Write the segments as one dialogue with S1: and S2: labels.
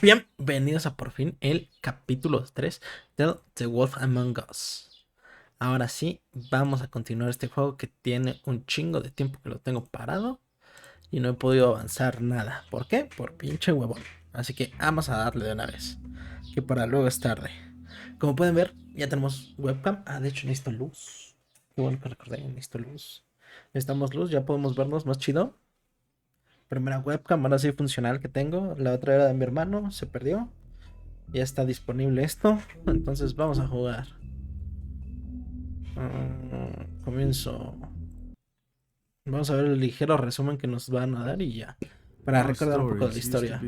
S1: Bienvenidos a por fin el capítulo 3 de The Wolf Among Us. Ahora sí, vamos a continuar este juego que tiene un chingo de tiempo que lo tengo parado y no he podido avanzar nada. ¿Por qué? Por pinche huevón. Así que vamos a darle de una vez, que para luego es tarde. Como pueden ver, ya tenemos webcam. De hecho necesito luz. Qué bueno que recordé, necesito luz. Necesitamos luz, ya podemos vernos más chido. Primera webcam, ahora sí funcional que tengo. La otra era de mi hermano, se perdió. Ya está disponible esto. Entonces vamos a jugar. Comienzo. Vamos a ver el ligero resumen que nos van a dar y ya. Para recordar un poco de la historia.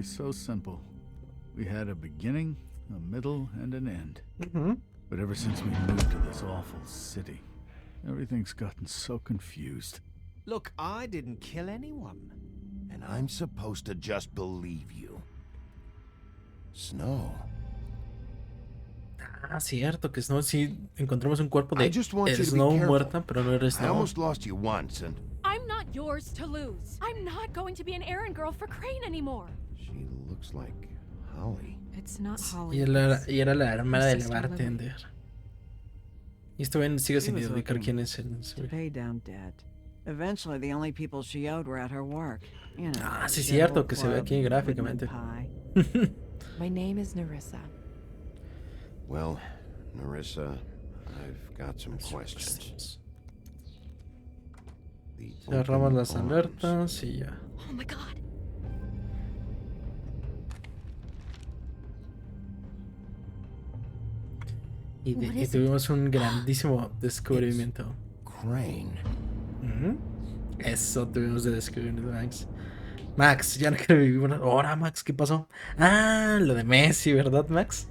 S2: We had a beginning, a middle, and an end.
S1: Ujú.
S2: But ever since we moved to this awful city, everything's gotten so confused.
S3: Look, I didn't kill anyone. And I'm supposed to just believe you. Snow.
S1: Cierto que Snow, sí encontramos un cuerpo de
S3: I just want you to be
S1: Snow
S3: careful.
S1: muerta, pero no eres
S3: I
S1: Snow.
S3: almost lost you once, and
S4: I'm not yours to lose. I'm not going to be an errand girl for Crane anymore.
S3: she looks like Holly.
S4: It's not Holly.
S1: Y era la hermana de la
S4: Sister Lily.
S1: bartender. Y esto bien sigue sin
S5: She was
S1: identificar
S5: looking
S1: quién es el.
S5: to pay down debt. Eventually, the only people she owed were at her work. You know,
S1: Sí,
S5: the
S1: cierto
S5: old
S1: que se ve
S5: club,
S1: aquí
S5: Woodman
S1: gráficamente.
S5: Pie.
S4: My name is Narissa.
S3: Well, Narissa, I've got some questions. The
S1: Cerramos
S3: open
S1: las
S3: arms.
S1: alertas y ya.
S4: Oh my god.
S1: Y tuvimos un grandísimo descubrimiento.
S3: Crane.
S1: Ujú. Eso tuvimos de descubrimiento, Max. Max, ya no quiero vivir una hora, Max, ¿qué pasó? Lo de Messi, ¿verdad, Max?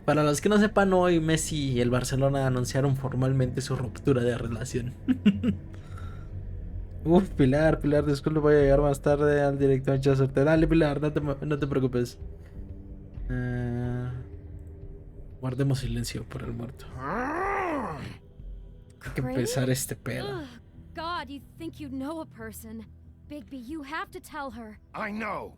S1: Para los que no sepan, hoy Messi y el Barcelona anunciaron formalmente su ruptura de relación. Pilar, disculpe, voy a llegar más tarde al directo a suerte. Dale, Pilar, no te preocupes. Guardemos silencio por el muerto. Hay que empezar este pedo.
S4: Ugh, God, you think you know a person. Bigby, you have to tell her.
S3: I know.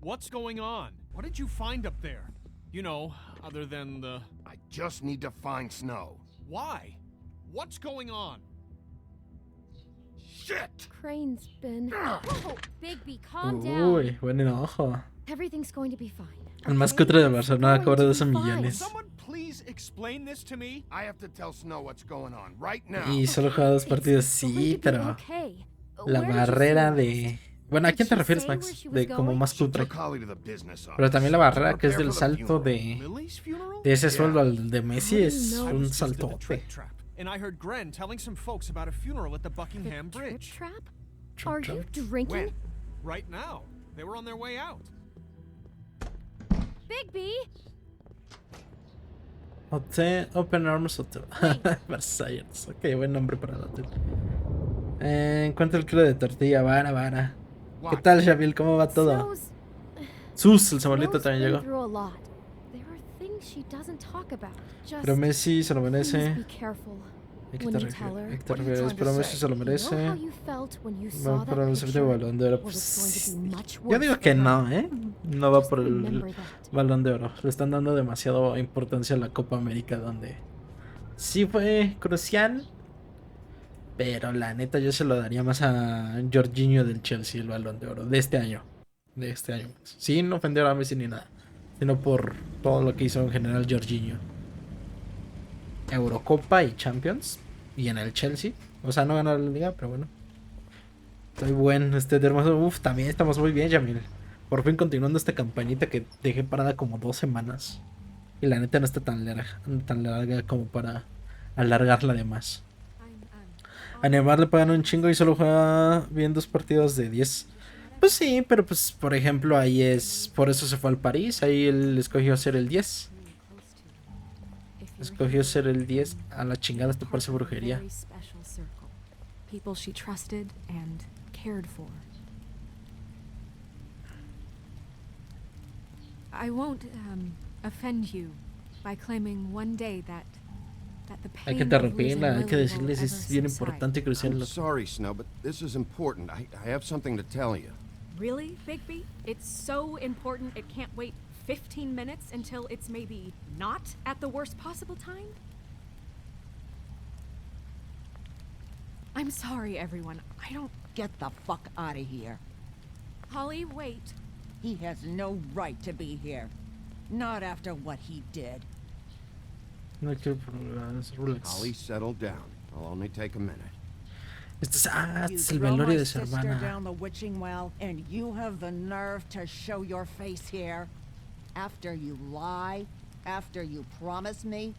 S6: What's going on? What did you find up there? You know, other than the...
S3: I just need to find Snow.
S6: Why? What's going on?
S3: Shit!
S4: Crane's been... Whoa, Bigby, calm down.
S1: Uy, buen enojo.
S4: Everything's going to be fine.
S1: El más
S4: okay?
S1: cutre de Barcelona
S4: It's
S1: cobra
S4: going
S1: 12
S4: to be fine.
S1: millones.
S6: Someone please explain this to me?
S3: I have to tell Snow what's going on right now.
S1: Y solo juega 2 partidos,
S4: It's going
S1: sí,
S4: to be
S1: pero
S4: okay.
S1: la
S4: Where did you
S1: barrera
S4: see her?
S1: de... Bueno, ¿a
S4: Did
S1: quién te
S4: she
S1: refieres,
S4: say where
S1: Max?
S4: she was
S1: De como
S4: going?
S1: más
S3: She
S1: cutre.
S3: took Holly to the business office.
S1: Pero también la barrera que es
S3: Prepare
S1: del
S3: for the
S1: salto
S3: funeral.
S1: de...
S6: Lily's funeral?
S1: De ese
S3: Yeah.
S1: sueldo al de Messi
S4: How do
S1: es
S4: you know?
S6: I
S1: un
S6: was just at the
S1: saltote.
S6: Trip Trap, and I heard Gren telling some folks about a funeral at the
S4: The
S6: Buckingham
S4: trip
S6: Bridge.
S4: trap?
S1: Trip
S4: Are
S1: trap.
S4: you drinking?
S3: When?
S6: Right now. They were on their way out.
S4: Bigby!
S1: Hotel, Open Arms Hotel. Versailles. Ok, buen nombre para el hotel. Encuentra el kilo de tortilla. Vara. ¿Qué
S3: What?
S1: tal, Shabil? ¿Cómo va todo?
S4: Snow's-
S1: Sus, el Samuelito
S4: Snow's
S1: también
S4: been
S1: llegó.
S4: through a lot. There are things she doesn't talk about. Just
S1: Pero Messi se lo
S4: please
S1: merece.
S4: be careful
S1: ¿A qué
S4: when
S1: te
S4: you tell
S1: refieres?
S4: her.
S1: ¿A qué te
S3: What are you
S1: refieres?
S3: trying to
S1: Pero Messi
S3: say?
S1: se lo
S4: You know how
S1: merece.
S4: you felt when you
S1: Va
S4: saw
S1: por
S4: that
S1: el
S4: picture?
S1: balón de oro.
S4: Well, it's going to be much
S1: Yo
S4: worse
S1: digo
S4: for
S1: que
S4: her.
S1: no, No va
S4: Just
S1: por el
S4: remember that.
S1: balón de oro. Le están dando demasiado importancia a la Copa América, donde sí fue crucial. Pero la neta yo se lo daría más a Jorginho del Chelsea, el balón de oro. De este año. Sin ofender a Messi ni nada. Sino por todo lo que hizo en general Jorginho. Eurocopa y Champions. Y en el Chelsea. O sea, no ganó la liga, pero bueno. Estoy bueno, hermoso. También estamos muy bien, Yamil. Por fin continuando esta campañita que dejé parada como 2 semanas. Y la neta no está tan larga como para alargarla de más. A Neymar le pagan un chingo y solo juega bien 2 partidos de 10. Pues sí, pero pues por ejemplo ahí es... Por eso se fue al París. Ahí él escogió ser el 10. Escogió ser el 10. A la chingada, esto parece brujería.
S7: Very special circle. People she trusted and cared for. I won't offend you by claiming one day that the
S1: Hay que
S7: pain of losing
S1: interrumpirla, hay que
S7: Lily
S1: decirles
S7: will
S1: es
S7: ever
S1: bien
S7: subside.
S1: importante y crucial.
S3: I'm sorry, Snow, but this is important. I have something to tell you.
S7: Really, Bigby? It's so important it can't wait 15 minutes until it's maybe not at the worst possible time? I'm sorry, everyone. I don't...
S5: Get the fuck out of here.
S7: Holly, wait.
S5: He has no right to be here. Not after what he did.
S1: No quiero problemas. Relax.
S3: Holly, settle down. I'll only take a minute.
S1: Este
S5: You
S1: es el
S5: throw
S1: velorio
S5: my
S1: de su
S5: sister
S1: hermana.
S5: down the witching well, and you have the nerve to show your face here? After you lie? After you promise me?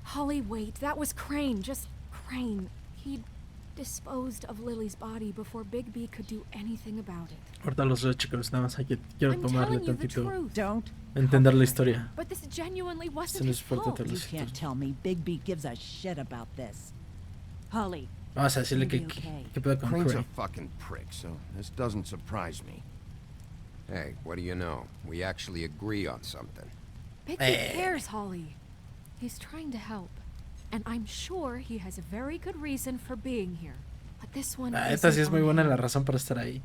S7: Holly, wait. That was Crane. Just Crane. He disposed of Lily's body before Bigby could do anything about it.
S1: Ahorita los veo, chicos. Nada más hay que quiero
S7: I'm
S1: tomarle
S7: telling you the
S1: tantito.
S7: truth.
S5: Don't.
S1: Entender la historia.
S7: But this genuinely
S1: Esto
S7: wasn't
S1: no
S7: his
S1: es parte
S7: fault.
S1: de
S5: You
S1: los
S5: can't tell me Bigby gives a shit about this. Holly,
S1: Vamos a decirle que,
S5: It'll be okay.
S1: que pedo con
S3: Crane's a
S1: Crane.
S3: fucking prick, so this doesn't surprise me.
S8: Hey, what do you know? We actually agree on something.
S7: Bigby cares, Holly. He's trying to help. And I'm sure he has a very good reason for being here. But this one
S1: Esta sí
S7: isn't
S1: es muy
S7: on
S1: buena
S7: him.
S1: la razón para estar ahí.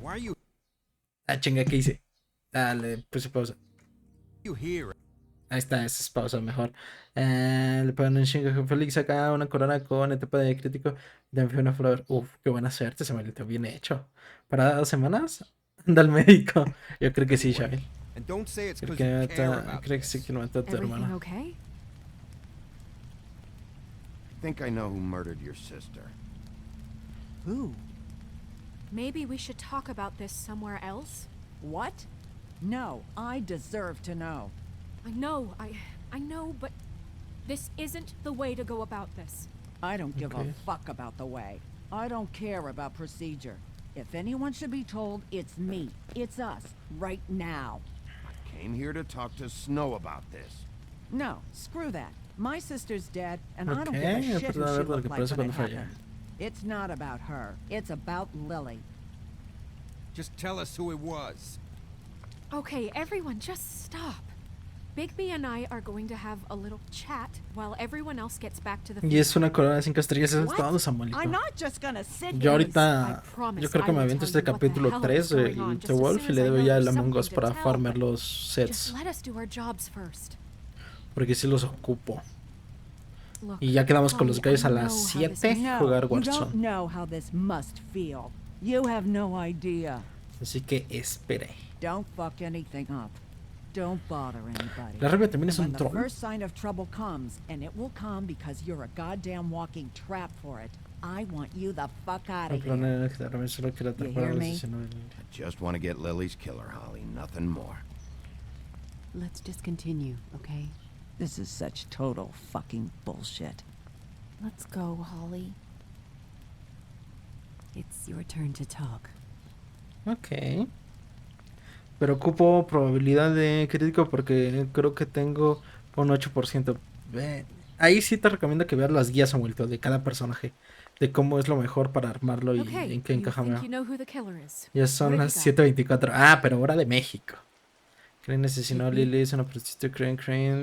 S8: Why are you
S1: Chinga, ¿qué hice? Le puse pausa.
S8: here?
S1: Ahí está, esa es pausa mejor. Le ponen un chingo a Félix acá, una corona con etapa de crítico. Y también fue una flor. Uf, qué buena suerte, se me lo bien hecho. ¿Para 2 semanas? Anda al médico. Yo creo que sí, Xavi.
S8: And don't say it's
S1: Creo
S8: because
S1: que,
S8: you care
S1: mata,
S8: about
S1: creo que sí
S8: this.
S1: que lo mató a tu
S7: Everything
S1: hermano.
S7: okay?
S3: I think I know who murdered your sister.
S5: who?
S7: Maybe we should talk about this somewhere else.
S5: What? No, I deserve to know.
S7: I know, but this isn't the way to go about this.
S5: I don't give
S1: Okay.
S5: a fuck about the way. I don't care about procedure. If anyone should be told, it's me. It's us. Right now.
S3: Came here to talk to Snow about this.
S5: No, screw that. My sister's dead, and I don't give
S1: Okay,
S5: a shit who
S1: pero a
S5: she
S1: ver lo
S5: looked
S1: que
S5: like
S1: pasa
S5: when it
S1: cuando falla.
S5: happened. It's not about her. It's about Lily.
S8: Just tell us who it was.
S7: Okay, everyone, just stop. Bigby and I are going to have a little chat while everyone else gets back to the
S1: Y es una corona de 5 estrellas, eso es
S5: What?
S1: todo, Samuelito.
S5: I'm not just gonna sit
S1: Yo
S5: here and
S1: ahorita,
S7: I promise
S1: yo creo que
S7: I
S1: me
S7: will
S1: aviento
S7: tell
S1: este
S7: you what the
S1: capítulo
S7: hell
S1: 3
S7: is going
S1: de
S7: on just
S1: The
S7: as
S1: Wolf
S7: soon
S1: y le
S7: as I
S1: doy
S7: know
S1: ya al
S7: there's
S1: Among Us
S7: something to
S1: para
S7: tell,
S1: farmear
S7: but
S1: los
S7: Just
S1: sets.
S7: let us do our jobs first.
S1: Porque sí los ocupo.
S7: Look,
S1: Y ya quedamos con los
S7: Holly,
S1: gallos a
S7: I
S1: las
S7: know how
S1: 7
S7: this
S5: No,
S1: jugar
S5: you don't
S1: Warzone.
S5: know how this must feel. You have no idea.
S1: Así que espere.
S5: Don't fuck anything up. Don't bother anybody.
S1: La rubia también es
S5: When
S1: un
S5: the
S1: troll.
S5: first sign of trouble comes, and it will come because you're a goddamn walking trap for it, I want you the fuck out
S1: El
S5: of
S1: plan
S5: here.
S1: era que también solo quiero
S5: You
S1: atrapar a
S5: hear
S1: los
S5: me?
S1: 19.
S3: I just want to get Lily's killer, Holly. Nothing more.
S9: Let's just continue, okay?
S5: This is such total fucking bullshit.
S9: Let's go, Holly. It's your turn to talk.
S1: Ok. Pero ocupo probabilidad de crítico porque creo que tengo un 8%. Ahí sí te recomiendo que veas las guías, Samuelito, de cada personaje. De cómo es lo mejor para armarlo y
S7: okay,
S1: en qué
S7: you
S1: encaja
S7: think
S1: mejor.
S7: you know who the killer is.
S1: Ya son
S7: What have
S1: las
S7: you got?
S1: 7:24. Ah, pero hora de México. Crane asesinó a
S7: Mhm.
S1: Lily, es una prostituta. Crane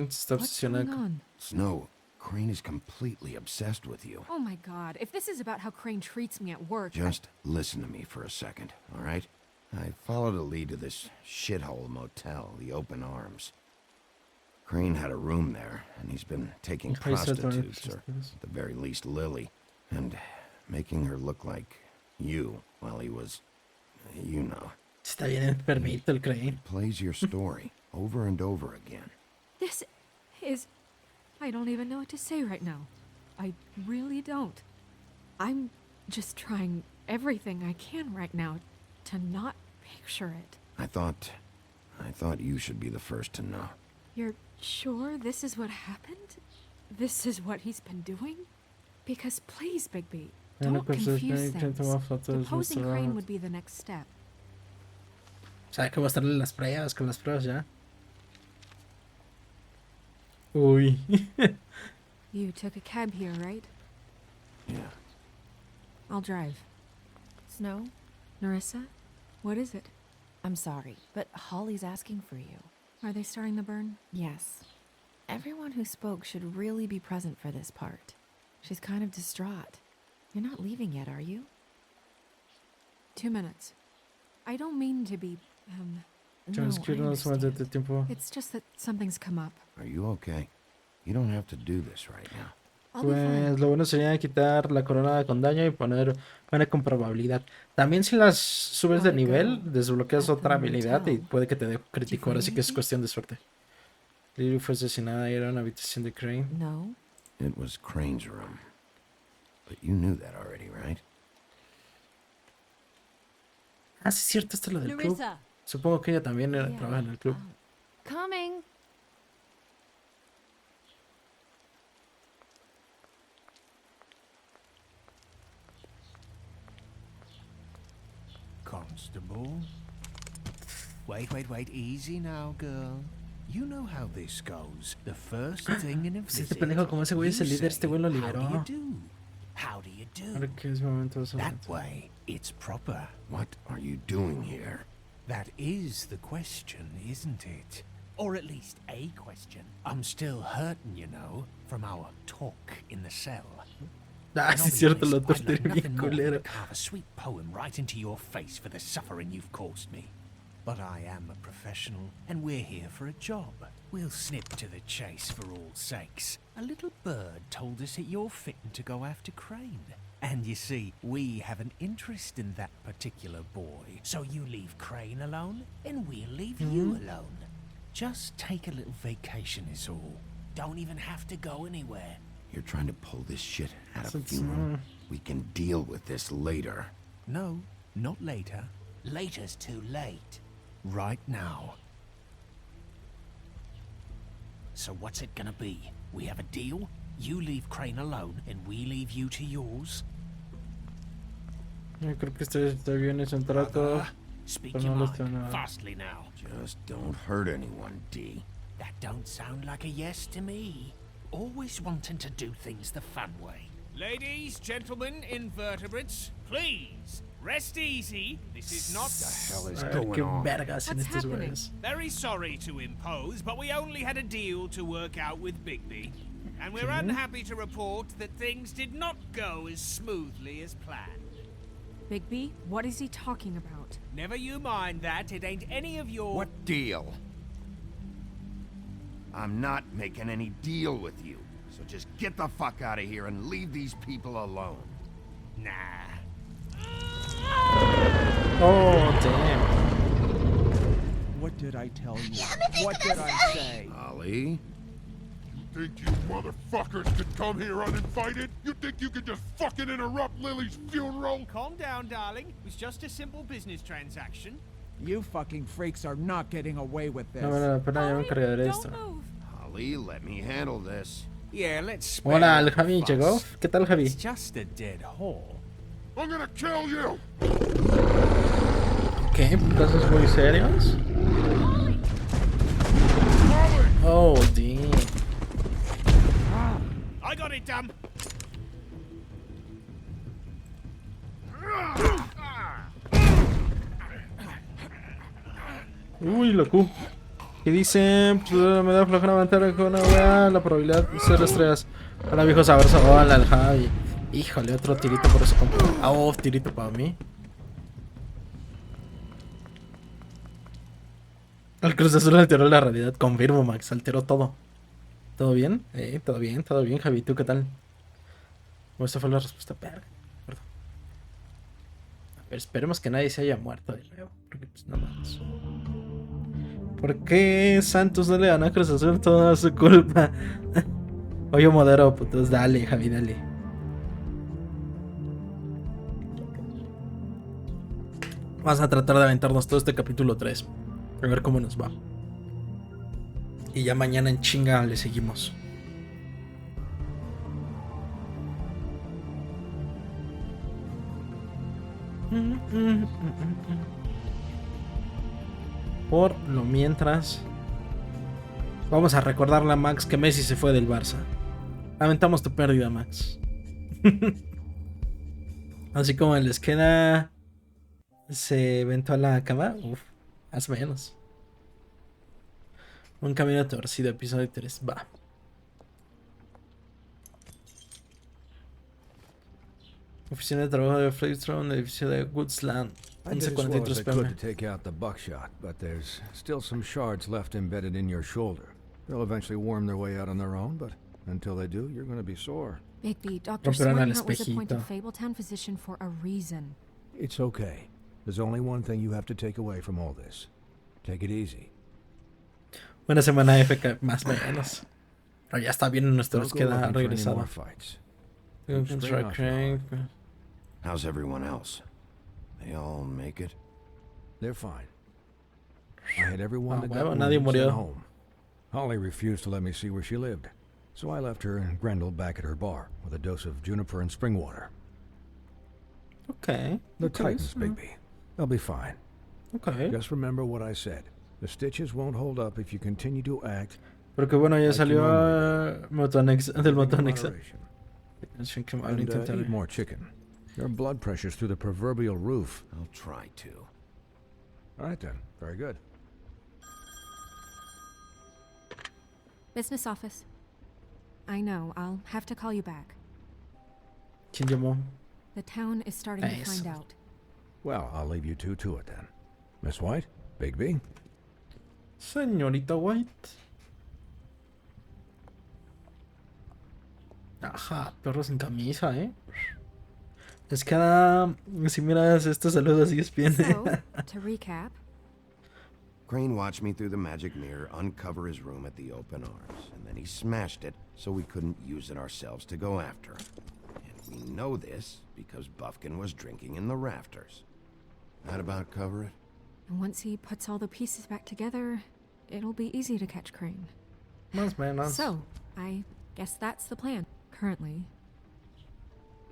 S1: está
S7: What's going
S1: obsesionada con...
S7: on?
S3: Snow, Crane is completely obsessed with you.
S7: Oh my god, if this is about how Crane treats me at work...
S3: Just listen to me for a second, all right? I followed a lead to this shithole motel, the Open Arms. Crane had a room there, and he's been taking
S1: Ahí está otra vez,
S3: prostitutes, or at the very least Lily, and making her look like you while he was, you know.
S1: Está bien enfermito el Crane.
S3: Plays your story over and over again.
S7: This is... I don't even know what to say right now. I really don't. I'm just trying everything I can right now to not picture it.
S3: I thought you should be the first to know.
S7: You're sure this is what happened? This is what he's been doing? Because please, Bigby, don't confuse things. Deposing Crane would be the next step.
S1: O sea, que va a estarle las pruebas, con las pruebas ya. Uy.
S7: You took a cab here, right?
S3: Yeah.
S7: I'll drive.
S9: Snow,
S7: Narissa, what is it?
S9: I'm sorry, but Holly's asking for you.
S7: Are they starting the burn?
S9: Yes. Everyone who spoke should really be present for this part. She's kind of distraught. You're not leaving yet, are you?
S7: 2 minutes. I don't mean to be, no,
S1: Es que
S7: I
S1: no somos de
S7: understand.
S1: tiempo.
S7: It's just that something's come up.
S3: Are you okay? You don't have to do this right now.
S7: I'll be fine.
S1: Pues lo bueno sería quitar la corona con daño y poner buena con probabilidad. También si las subes de
S7: How'd it
S1: nivel,
S7: go
S1: desbloqueas
S7: at the
S1: otra habilidad y
S7: motel?
S1: puede que te dé crítico. Ahora
S7: find
S1: sí que es
S7: anything?
S1: cuestión de suerte. Lily fue asesinada y era una habitación de Crane.
S9: No.
S3: It was Crane's room. But you knew that already, right?
S1: Ah, sí es cierto, esto es lo del club.
S4: Nerissa.
S1: Supongo que ella también trabaja en el club.
S4: Coming.
S6: Constable? Wait, easy now, girl. You know how this goes. The first thing in a
S1: Pues este
S6: visit,
S1: pendejo, como ese güey es el
S6: you
S1: líder, este güey lo
S6: say,
S1: liberó.
S6: How do you do? How do you do?
S1: Ahora que es momento de
S6: That way, it's proper.
S3: What are you doing here?
S6: That is the question, isn't it? Or at least a question. I'm still hurting, you know, from our talk in the cell.
S1: Ah,
S6: And
S1: sí
S6: I'll
S1: es
S6: be
S1: cierto,
S6: honest,
S1: lo
S6: I'd like
S1: torturé bien
S6: nothing more than
S1: culero.
S6: to carve a sweet poem right into your face for the suffering you've caused me. But I am a professional, and we're here for a job. We'll snip to the chase for all sakes. A little bird told us that you're fitting to go after Crane. And you see, we have an interest in that particular boy. So you leave Crane alone, and we'll leave you alone. Just take a little vacation is all. Don't even have to go anywhere.
S3: You're trying to pull this shit at a
S1: Since,
S3: funeral? We can deal with this later.
S6: No, not later. Later's too late. Right now. So what's it gonna be? We have a deal? You leave Crane alone, and we leave you to yours?
S1: Yo creo que está bien, es un trato.
S6: Brother, speak
S1: Pero
S6: your
S1: no lo
S6: mind.
S1: está nada.
S6: Fastly now.
S3: Just don't hurt anyone, D.
S6: That don't sound like a yes to me. Always wanting to do things the fun way. Ladies, gentlemen, invertebrates, please, rest easy. This is not...
S3: The hell is
S1: A ver
S3: going
S1: qué
S3: on?
S1: vergas en
S7: What's
S1: estos
S7: happening?
S1: güeyes.
S6: Very sorry to impose, but we only had a deal to work out with Bigby. And we're unhappy to report that things did not go as smoothly as planned.
S7: Bigby, what is he talking about?
S6: Never you mind that, it ain't any of your...
S3: What deal? I'm not making any deal with you. So just get the fuck out of here and leave these people alone.
S6: Nah.
S1: Oh, damn.
S10: What did I tell you? What did I say?
S3: Ollie?
S11: Think you motherfuckers could come here uninvited? You think you could just fucking interrupt Lily's funeral?
S6: Calm down, darling. It was just a simple business transaction.
S10: You fucking freaks are not getting away with this.
S1: No vale la pena, ya me encargaré de esto.
S7: Don't move.
S3: Ollie, let me handle this.
S6: Yeah, let's spare
S1: Hola,
S6: the
S1: el Javi
S6: fuss.
S1: llegó. ¿Qué tal, Javi?
S6: It's just a dead whore.
S11: I'm gonna kill you!
S1: ¿Qué? ¿Casos muy serios?
S11: Ollie!
S1: Oh, damn.
S6: I got it, damn.
S1: Uy, loco. ¿Qué dicen? Pues, me da flojera aventar con una wea. La probabilidad de ser estrellas. Hola, viejo sabroso. Hola, el Javi. Híjole, otro tirito por eso. Ah, oh, tirito para mí. El Cruz Azul alteró la realidad. Confirmo, Max. Alteró todo. ¿Todo bien? Todo bien, Javi. ¿Tú qué tal? O esta fue la respuesta. Perdón. A ver, esperemos que nadie se haya muerto de nuevo. Porque, pues, no mames. ¿Por qué Santos no le ganó a Cruz Azul? Toda su culpa. Oye, modero, putos. Dale, Javi, dale. Vamos a tratar de aventarnos todo este capítulo 3. A ver cómo nos va. Y ya mañana en chinga le seguimos. Por lo mientras, vamos a recordarle a Max que Messi se fue del Barça. Lamentamos tu pérdida, Max. Así como les queda, se ventó a la cama. Uf, más o menos. Un camino torcido, episodio 3. Va. Oficina de trabajo de Fleetstone, edificio de Woodsland.
S12: I did as well as I
S1: 11:43
S12: could
S1: PM.
S12: to take out the buckshot, but there's still some shards left embedded in your shoulder. They'll eventually worm their way out on their own, but until they do, you're going to be sore.
S7: Bigby, Dr.
S1: Rompieron el
S7: Swinehart was appointed
S1: espejito.
S7: Fabletown physician for a reason.
S12: It's okay. There's only one thing you have to take away from all this. Take it easy.
S1: Una semana FK más o menos. Pero ya está bien en nuestra
S12: Don't go
S1: búsqueda
S12: looking for any
S1: regresada.
S12: more fights.
S1: Tengo
S12: Keep
S1: que
S12: straight
S1: entrar,
S12: off your
S1: Crank.
S3: How's everyone else? They all make it?
S12: They're fine. I had everyone that got
S1: huevo,
S12: wounded
S1: nadie
S12: sent
S1: murió.
S12: home. Holly refused to let me see where she lived, so I left her and Grendel back at her bar with a dose of juniper and spring water.
S1: Ok.
S12: The
S1: ok,
S12: Titans,
S1: sí.
S12: Bigby. They'll be fine.
S1: Ok.
S12: Just remember what I said. The stitches won't hold up if you continue to act.
S1: Pero que bueno, ya
S12: Like you
S1: salió
S12: normally
S1: Motonex, del
S12: in
S1: Motonex.
S12: moderation.
S1: Así que voy a
S12: And
S1: intentar.
S12: eat more chicken. Your blood pressure's through the proverbial roof.
S3: I'll try to.
S12: All right then. Very good.
S7: Business office. I know, I'll have to call you back.
S1: ¿Quién llamó?
S7: The town is starting to
S1: Eso.
S7: find out.
S12: Well, I'll leave you two to it then. Miss White? Bigby?
S1: Señorita White. Ajá, perro sin camisa, Es cada... Si miras estos saludos así es bien.
S7: So, to recap,
S3: Crane watched me through the magic mirror uncover his room at the open arms, and then he smashed it so we couldn't use it ourselves to go after him. And we know this because Buffkin was drinking in the rafters. That about cover it?
S7: and once he puts all the pieces back together, it'll be easy to catch Crane.
S1: Más o menos.
S7: So, I guess that's the plan, currently.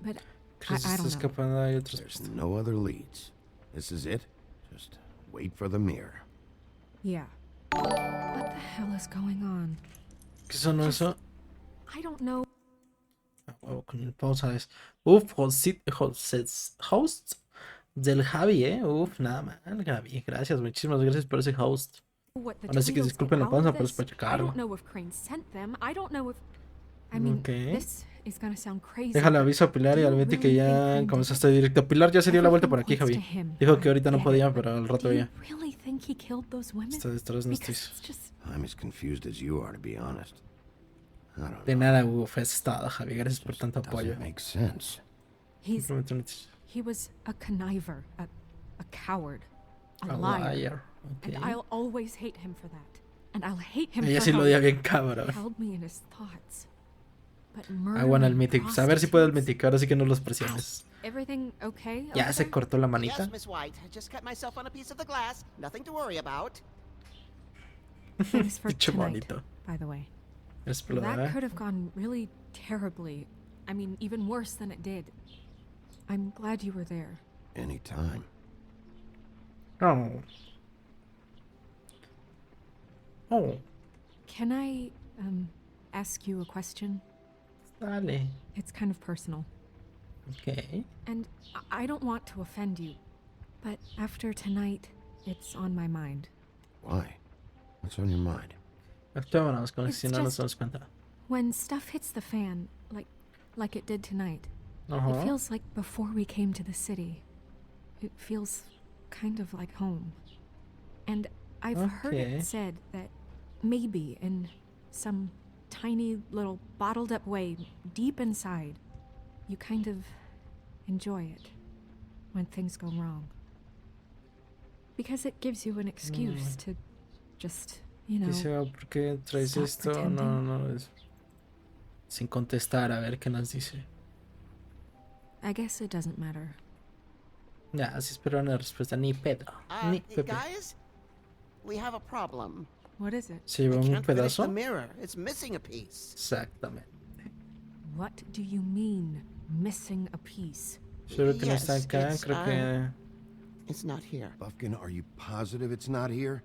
S7: But I
S1: Chris está
S7: don't know.
S1: escapando, hay otros.
S3: There's no other leads. This is it. Just wait for the mirror.
S7: Yeah. What the hell is going on?
S1: ¿Qué son eso?
S7: I don't know.
S1: Ah, huevo, con el pausa es. Uf, host del Javi, Uf, nada mal, Javi. Gracias, muchísimas gracias por ese host.
S7: What the
S1: Ahora sí que
S7: deal's
S1: disculpen la
S7: like, all
S1: pausa,
S7: of
S1: pero es
S7: this,
S1: para
S7: I
S1: checarlo.
S7: don't know if Crane sent them. I don't know if... I mean,
S1: Okay.
S7: this is gonna sound crazy.
S1: Déjale
S7: but
S1: aviso a Pilar y
S7: do
S1: al
S7: you
S1: Betty que
S7: really
S1: ya
S7: think Crane
S1: comenzaste
S7: did it?
S1: directo. Pilar ya se dio la vuelta por aquí,
S7: Everything
S1: Javi.
S7: points to him.
S1: Dijo
S7: I
S1: que ahorita no
S7: get
S1: podía,
S7: it,
S1: pero al rato
S7: do you
S1: ya.
S7: really think he killed those women?
S1: Esta vez no
S7: Because
S1: estoy.
S7: it's just...
S3: I'm as confused as you are, to be honest. I don't
S1: De
S3: know.
S1: nada, Uf, has estado, Javi. Gracias por tanto apoyo.
S3: Doesn't make sense.
S7: He's...
S1: Simplemente no-
S7: He was a conniver, a coward, a
S1: A
S7: liar.
S1: liar.
S7: And
S1: Ok.
S7: I'll always hate him for that. And I'll hate him
S1: Ella
S7: for
S1: sí lo
S7: how
S1: odia
S7: he
S1: bien cabrón.
S7: held me in his thoughts. But
S1: Ah, bueno, el
S7: murdering
S1: Mythic. Pues a ver si puedo el
S7: prostitutes?
S1: Mythic. Ahora sí que no los presiones.
S7: Everything okay?
S1: Ya
S7: over
S1: se
S7: there?
S1: cortó la manita.
S13: Yes, Miss White. I just cut myself on a piece of the glass. Nothing to worry about.
S7: Thanks for
S1: Pinche
S7: tonight,
S1: bonito.
S7: by the way.
S1: Es
S7: That could have gone really terribly. I mean, even worse than it did. I'm glad you were there.
S3: Anytime.
S1: Oh. Oh.
S7: Can I, ask you a question?
S1: Dale.
S7: It's kind of personal.
S1: Ok.
S7: And I don't want to offend you, but after tonight, it's on my mind.
S3: Why? What's on your mind?
S1: Actuámonos con
S7: It's
S1: si no nos
S7: just-
S1: damos cuenta.
S7: When stuff hits the fan, like it did tonight, it
S1: Ajá.
S7: feels like before we came to the city. It feels kind of like home. And I've heard
S1: Okay.
S7: it said that maybe in some tiny little bottled up way deep inside, you kind of enjoy it when things go wrong. Because it gives you an excuse to just, you know,
S1: Dice, "Oh, ¿por qué traes
S7: stop
S1: esto? No,
S7: pretending.
S1: no, es... Sin contestar, a ver qué nos dice.
S7: I guess it doesn't matter.
S1: Ya, así espero una respuesta. Ni pedo. Ni pepe.
S13: Guys, we have a problem.
S7: What is it?
S1: ¿Se
S13: I
S1: llevó un
S13: can't finish the
S1: pedazo?
S13: mirror. It's missing a piece.
S1: Exactamente.
S7: What do you mean, missing a piece?
S1: Solo que no está
S13: Yes,
S1: acá,
S13: it's,
S1: creo que...
S13: It's not here.
S3: Buffkin, are you positive it's not here?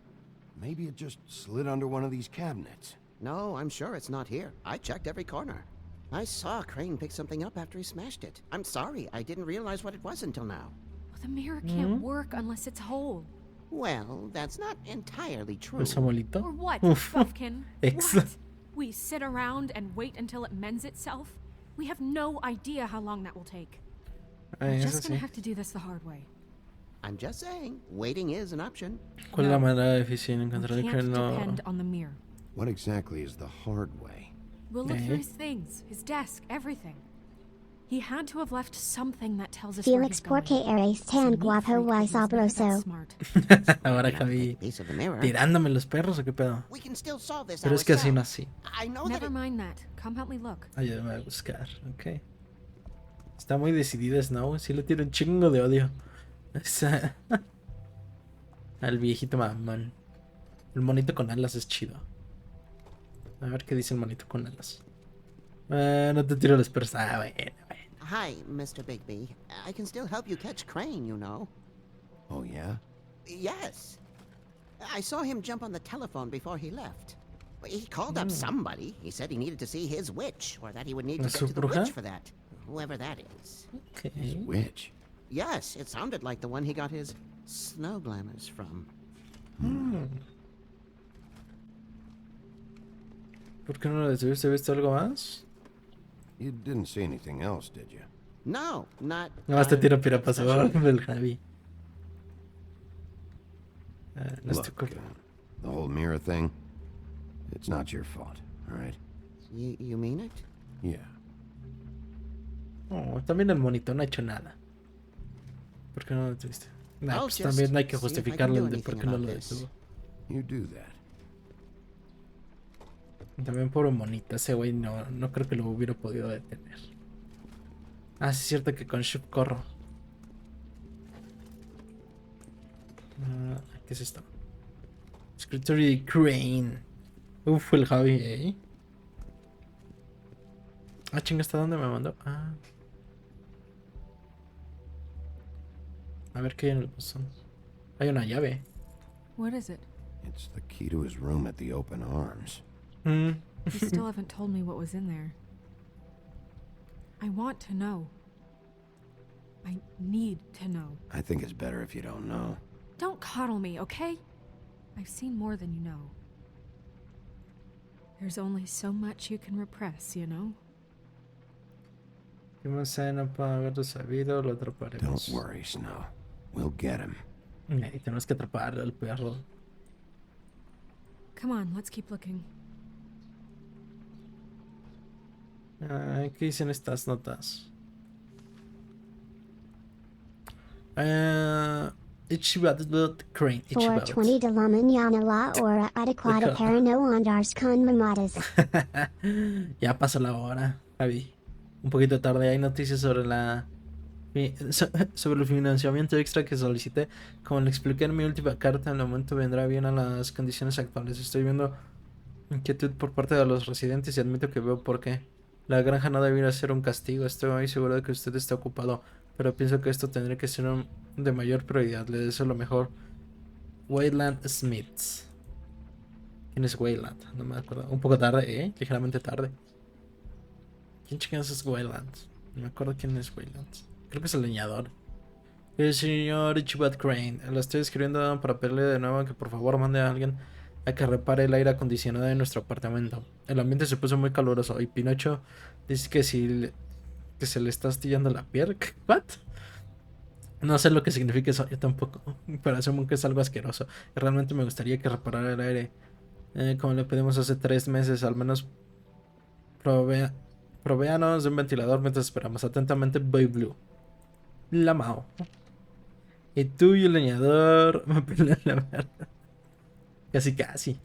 S3: Maybe it just slid under one of these cabinets.
S13: No, I'm sure it's not here. I checked every corner. I saw Crane pick something up after he smashed it. I'm sorry, I didn't realize what it was until now.
S7: Well, the mirror can't work unless it's whole.
S13: Well, that's not entirely true.
S1: ¿El Samuelito?
S7: Or what,
S1: Uf.
S7: Buffkin?
S1: Ex.
S7: What? We sit around and wait until it mends itself? We have no idea how long that will take.
S1: Ay,
S7: We're
S1: eso
S7: just gonna
S1: sí.
S7: have to do this the hard way.
S13: I'm just saying, waiting is an option.
S1: ¿Cuál es la manera difícil de encontrar
S7: We
S1: el que
S7: can't
S1: no?
S7: depend on the mirror.
S3: What exactly is the hard way?
S7: We'll look through his things, his desk, everything. He had to have left something that tells us where
S14: Felix
S7: he's going.
S14: porque eres tan guapo y sabroso.
S1: Ahora Javi
S13: Piece of the mirror.
S1: tirándome los perros o qué pedo.
S13: We can still solve this
S1: Pero es que así no
S13: ourselves.
S1: así.
S13: I know that
S7: Never mind that. Come help me look.
S1: Ayúdame a buscar, ok. Está muy decidida Snow, sí le tiene un chingo de odio. Al viejito mamón. El monito con alas es chido. A ver qué dice el monito con alas. No te tiro los perros. Ah, bueno, bueno.
S13: Hi, Mr. Bigby. I can still help you catch Crane, you know.
S3: Oh, yeah?
S13: Yes. I saw him jump on the telephone before he left. He called up somebody. He said he needed to see his witch, or that he would need to get
S1: ¿Su
S13: to the
S1: bruja?
S13: witch for that. Whoever that is.
S1: Okay.
S3: Which?
S13: Yes, it sounded like the one he got his snow glamours from.
S1: ¿Por qué no lo detuviste? ¿Viste algo más?
S3: You didn't see anything else, did you?
S13: No, not.
S1: Nada más te tiro pirapasador del Javi. No estoy
S3: Look, the whole mirror thing, it's not your fault, all right?
S13: You mean it?
S3: Yeah.
S1: Oh, también el monito no ha hecho nada. ¿Por qué no lo detuviste? Nah,
S13: I'll
S1: pues
S13: just
S1: también hay que
S13: see if I can
S1: justificarle
S13: do
S1: el de por qué no
S13: anything
S1: lo
S13: about this.
S1: detuvo.
S3: You do that.
S1: También pobre monito, ese güey no creo que lo hubiera podido detener. Ah, sí es cierto que con Shift corro. ¿Qué es esto? Secretary Crane. Uf, el Javi, ¿eh? Ah, chinga, ¿hasta dónde me mandó? Ah. A ver qué hay en el buzón. Hay una llave.
S7: What is it?
S3: It's the key to his room at the Open Arms.
S7: You still haven't told me what was in there. I want to know. I need to know.
S3: I think it's better if you don't know.
S7: Don't coddle me, okay? I've seen more than you know. There's only so much you can repress, you know?
S1: ¿Qué más hay? No puedo haberlo sabido, lo atraparemos.
S3: Don't worry, Snow. We'll get him.
S1: Y tenemos que atrapar al perro.
S7: Come on, let's keep looking.
S1: ¿Qué dicen estas notas? Ichibat Crane.
S14: 420 de la mañana la hora adecuada para no andar con mamadas.
S1: Ya pasó la hora, Javi. Un poquito tarde. Hay noticias sobre sobre el financiamiento extra que solicité. Como le expliqué en mi última carta, en el momento vendrá bien a las condiciones actuales. Estoy viendo inquietud por parte de los residentes y admito que veo por qué. La granja no debería ser un castigo. Estoy muy seguro de que usted está ocupado, pero pienso que esto tendría que ser de mayor prioridad. Le deseo lo mejor. Wayland Smiths. ¿Quién es Wayland? No me acuerdo. Un poco tarde, ligeramente tarde. ¿Quién chingados es Wayland? No me acuerdo quién es Wayland. Creo que es el leñador. El señor Ichibat Crane. Lo estoy escribiendo para pedirle de nuevo que por favor mande a alguien a que repare el aire acondicionado de nuestro apartamento. El ambiente se puso muy caluroso y Pinocho dice que que se le está astillando la piel. ¿What? No sé lo que significa eso, yo tampoco. Pero asumo que es algo asqueroso. Y realmente me gustaría que reparara el aire. Como le pedimos hace 3 meses, al menos provéanos de un ventilador mientras esperamos. Atentamente, Boy Blue. La Mao. Y tú y el leñador me pelean la verdad. Casi, casi.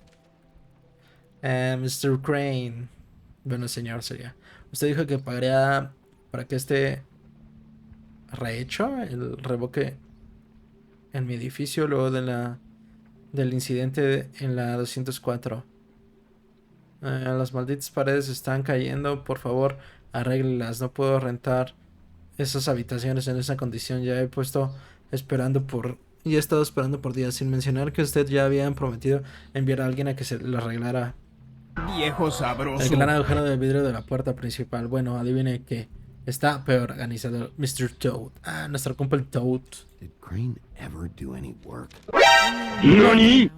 S1: Mr. Crane. Bueno, señor, sería. Usted dijo que pagaría para que esté rehecho el revoque en mi edificio luego del incidente en la 204. Las malditas paredes están cayendo. Por favor, arréglelas. No puedo rentar esas habitaciones en esa condición. Ya he estado esperando por días, sin mencionar que usted ya había prometido enviar a alguien a que se lo arreglara.
S10: Viejo sabroso.
S1: El gran agujero de vidrio de la puerta principal. Bueno, adivine que está peor organizado. Mr. Toad. Ah, nuestro compa el Toad.
S3: Did Crane ever do any work?
S1: ¿Nani?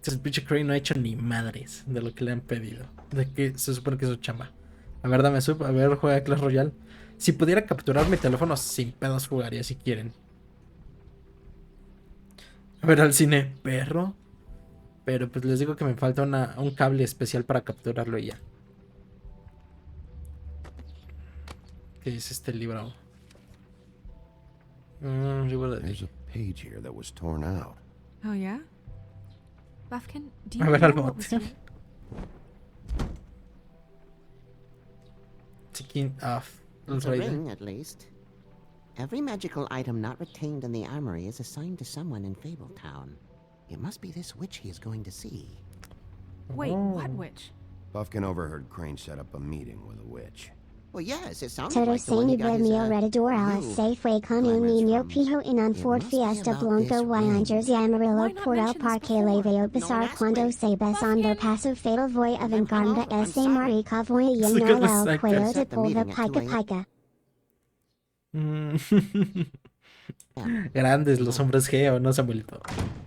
S1: El pinche Crane no ha hecho ni madres de lo que le han pedido. De que se supone que es su chamba. A ver, dame sub. A ver, juega Clash Royale. Si pudiera capturar mi teléfono sin pedos jugaría si quieren. A ver al cine, perro. Pero pues les digo que me falta un cable especial para capturarlo y ya. ¿Qué dice este libro? Libro de...
S3: There's a page here that was torn out.
S7: Oh, yeah? Buffkin, do
S1: A
S7: you
S1: ver
S7: know
S1: al
S7: what was
S1: bote.
S7: here?
S1: Chicken off.
S13: It's a ring, at least. Every magical item not retained in the armory is assigned to someone in Fabletown. It must be this witch he is going to see.
S7: Wait, what witch?
S3: Buffkin overheard Crane set up a meeting with a witch.
S13: Well, yes, it sounds
S14: Todo
S13: like the one he
S14: seni
S13: got his,
S14: vermio redador a
S13: new
S14: Safeway con un niño pijo en un Ford Fiesta Blanco y Angers y Amarillo por el parque le veo pasar cuando se besando paso fatal voy a vengarme ese marica voy a llenar el cuello de polvo pica pica.
S1: Grandes los hombres Geo, ¿no, Samuelito?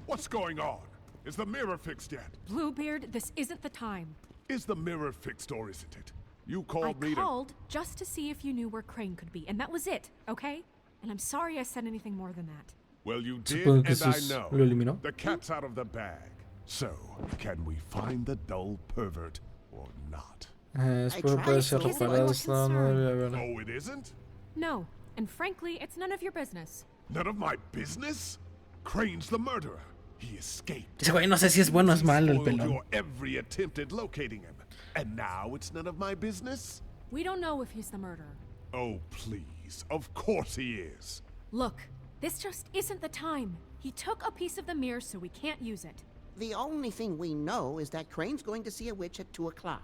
S11: What's going on? Is the mirror fixed yet?
S7: Bluebeard, this isn't the time.
S11: Is the mirror fixed or isn't it? You
S7: I
S11: called me to...
S7: called just to see if you knew where Crane could be, and that was it, okay? And I'm sorry I said anything more than that.
S11: Well, you did,
S1: Supongo que
S11: and I
S1: eso
S11: know.
S1: lo eliminó.
S11: The cat's out of the bag. So, can we find the dull pervert or not?
S1: Espero poder ser reparados. No, no debería haber.
S11: Oh, it isn't?
S7: No, and frankly, it's none of your business.
S11: None of my business? Crane's the murderer. He escaped.
S1: Ese güey no sé si es bueno o es malo el
S11: Spoiled
S1: pelón.
S11: your every attempt at locating him. And now it's none of my business?
S7: We don't know if he's the murderer.
S11: Oh, please. Of course he is.
S7: Look, this just isn't the time. He took a piece of the mirror, so we can't use it.
S13: The only thing we know is that Crane's going to see a witch at 2 o'clock.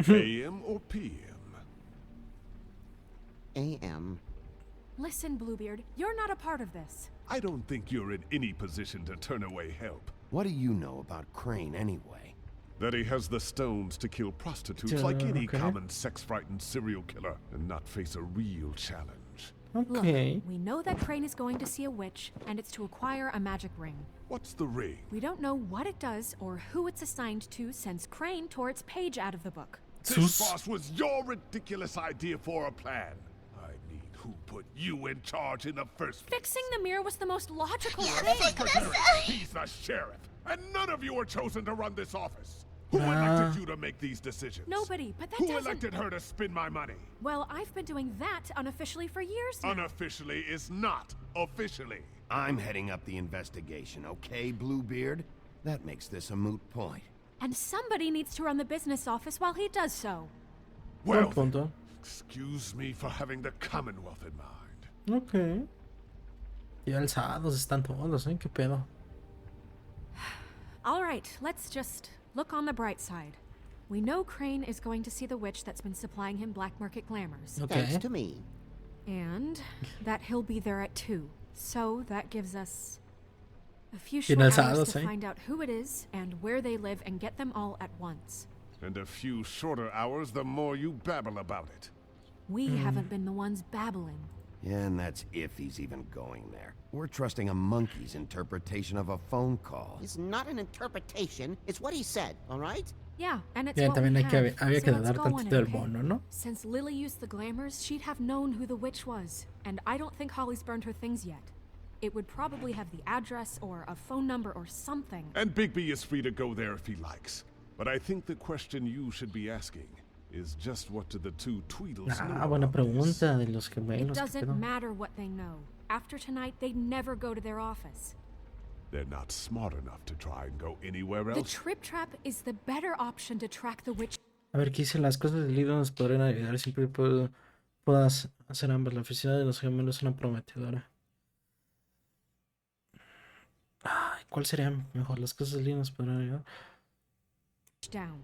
S11: AM or PM?
S13: AM.
S7: Listen, Bluebeard, you're not a part of this.
S11: I don't think you're in any position to turn away help.
S3: What do you know about Crane anyway?
S11: That he has the stones to kill prostitutes like any common sex-frightened serial killer and not face a real challenge.
S1: Okay.
S7: Look, we know that Crane is going to see a witch, and it's to acquire a magic ring.
S11: What's the ring?
S7: We don't know what it does or who it's assigned to since Crane tore its page out of the book.
S11: This boss was your ridiculous idea for a plan. I mean, who put you in charge in the first place?
S7: Fixing the mirror was the most logical
S11: You're
S7: thing.
S11: a secretary. He's the sheriff. And none of you were chosen to run this office. Who elected you to make these decisions?
S7: Nobody, but that
S11: Who
S7: doesn't...
S11: elected her to spend my money?
S7: Well, I've been doing that unofficially for years now.
S11: Unofficially is not officially.
S3: I'm heading up the investigation, okay, Bluebeard? That makes this a moot point.
S7: And somebody needs to run the business office while he does so.
S11: Well,
S1: Buen punto.
S11: excuse me for having the Commonwealth in mind.
S1: Ok. Y alzados están todos, ¿eh? ¿Qué pedo?
S7: All right, let's just look on the bright side. We know Crane is going to see the witch that's been supplying him black market glamours.
S1: Okay.
S13: Thanks to me.
S7: And that he'll be there at 2. So that gives us a few
S1: Bien
S7: short
S1: alzados,
S7: hours to
S1: eh?
S7: find out who it is and where they live and get them all at once.
S11: And a few shorter hours, the more you babble about it.
S7: We haven't been the ones babbling.
S3: Yeah, and that's if he's even going there. We're trusting a monkey's interpretation of a phone call.
S13: It's not an interpretation. It's what he said, all right?
S7: Yeah, and it's
S1: Bien,
S7: what we
S1: también hay que,
S7: have.
S1: había
S7: So
S1: que
S7: let's
S1: dar
S7: go on
S1: tantito
S7: it,
S1: del
S7: okay?
S1: bono, ¿no?
S7: Since Lily used the glamours, she'd have known who the witch was. And I don't think Holly's burned her things yet. It would probably have the address or a phone number or something.
S11: And Bigby is free to go there if he likes. But I think the question you should be asking is just what do the two Tweedles know
S1: Ah, buena
S11: about this?
S1: pregunta de los
S7: It
S1: gemelos. ¿Qué
S7: doesn't
S1: pedo?
S7: matter what they know. After tonight, they'd never go to their office.
S11: They're not smart enough to try and go anywhere
S7: The
S11: else.
S7: Trip Trap is the better option to track the witch.
S1: A ver, ¿qué dice? Las cosas del libro nos podrían ayudar. Siempre puedas hacer ambas. La oficina de los gemelos es una prometedora. Ay, ¿cuál sería mejor? Las cosas del libro nos podrían ayudar.
S7: Down.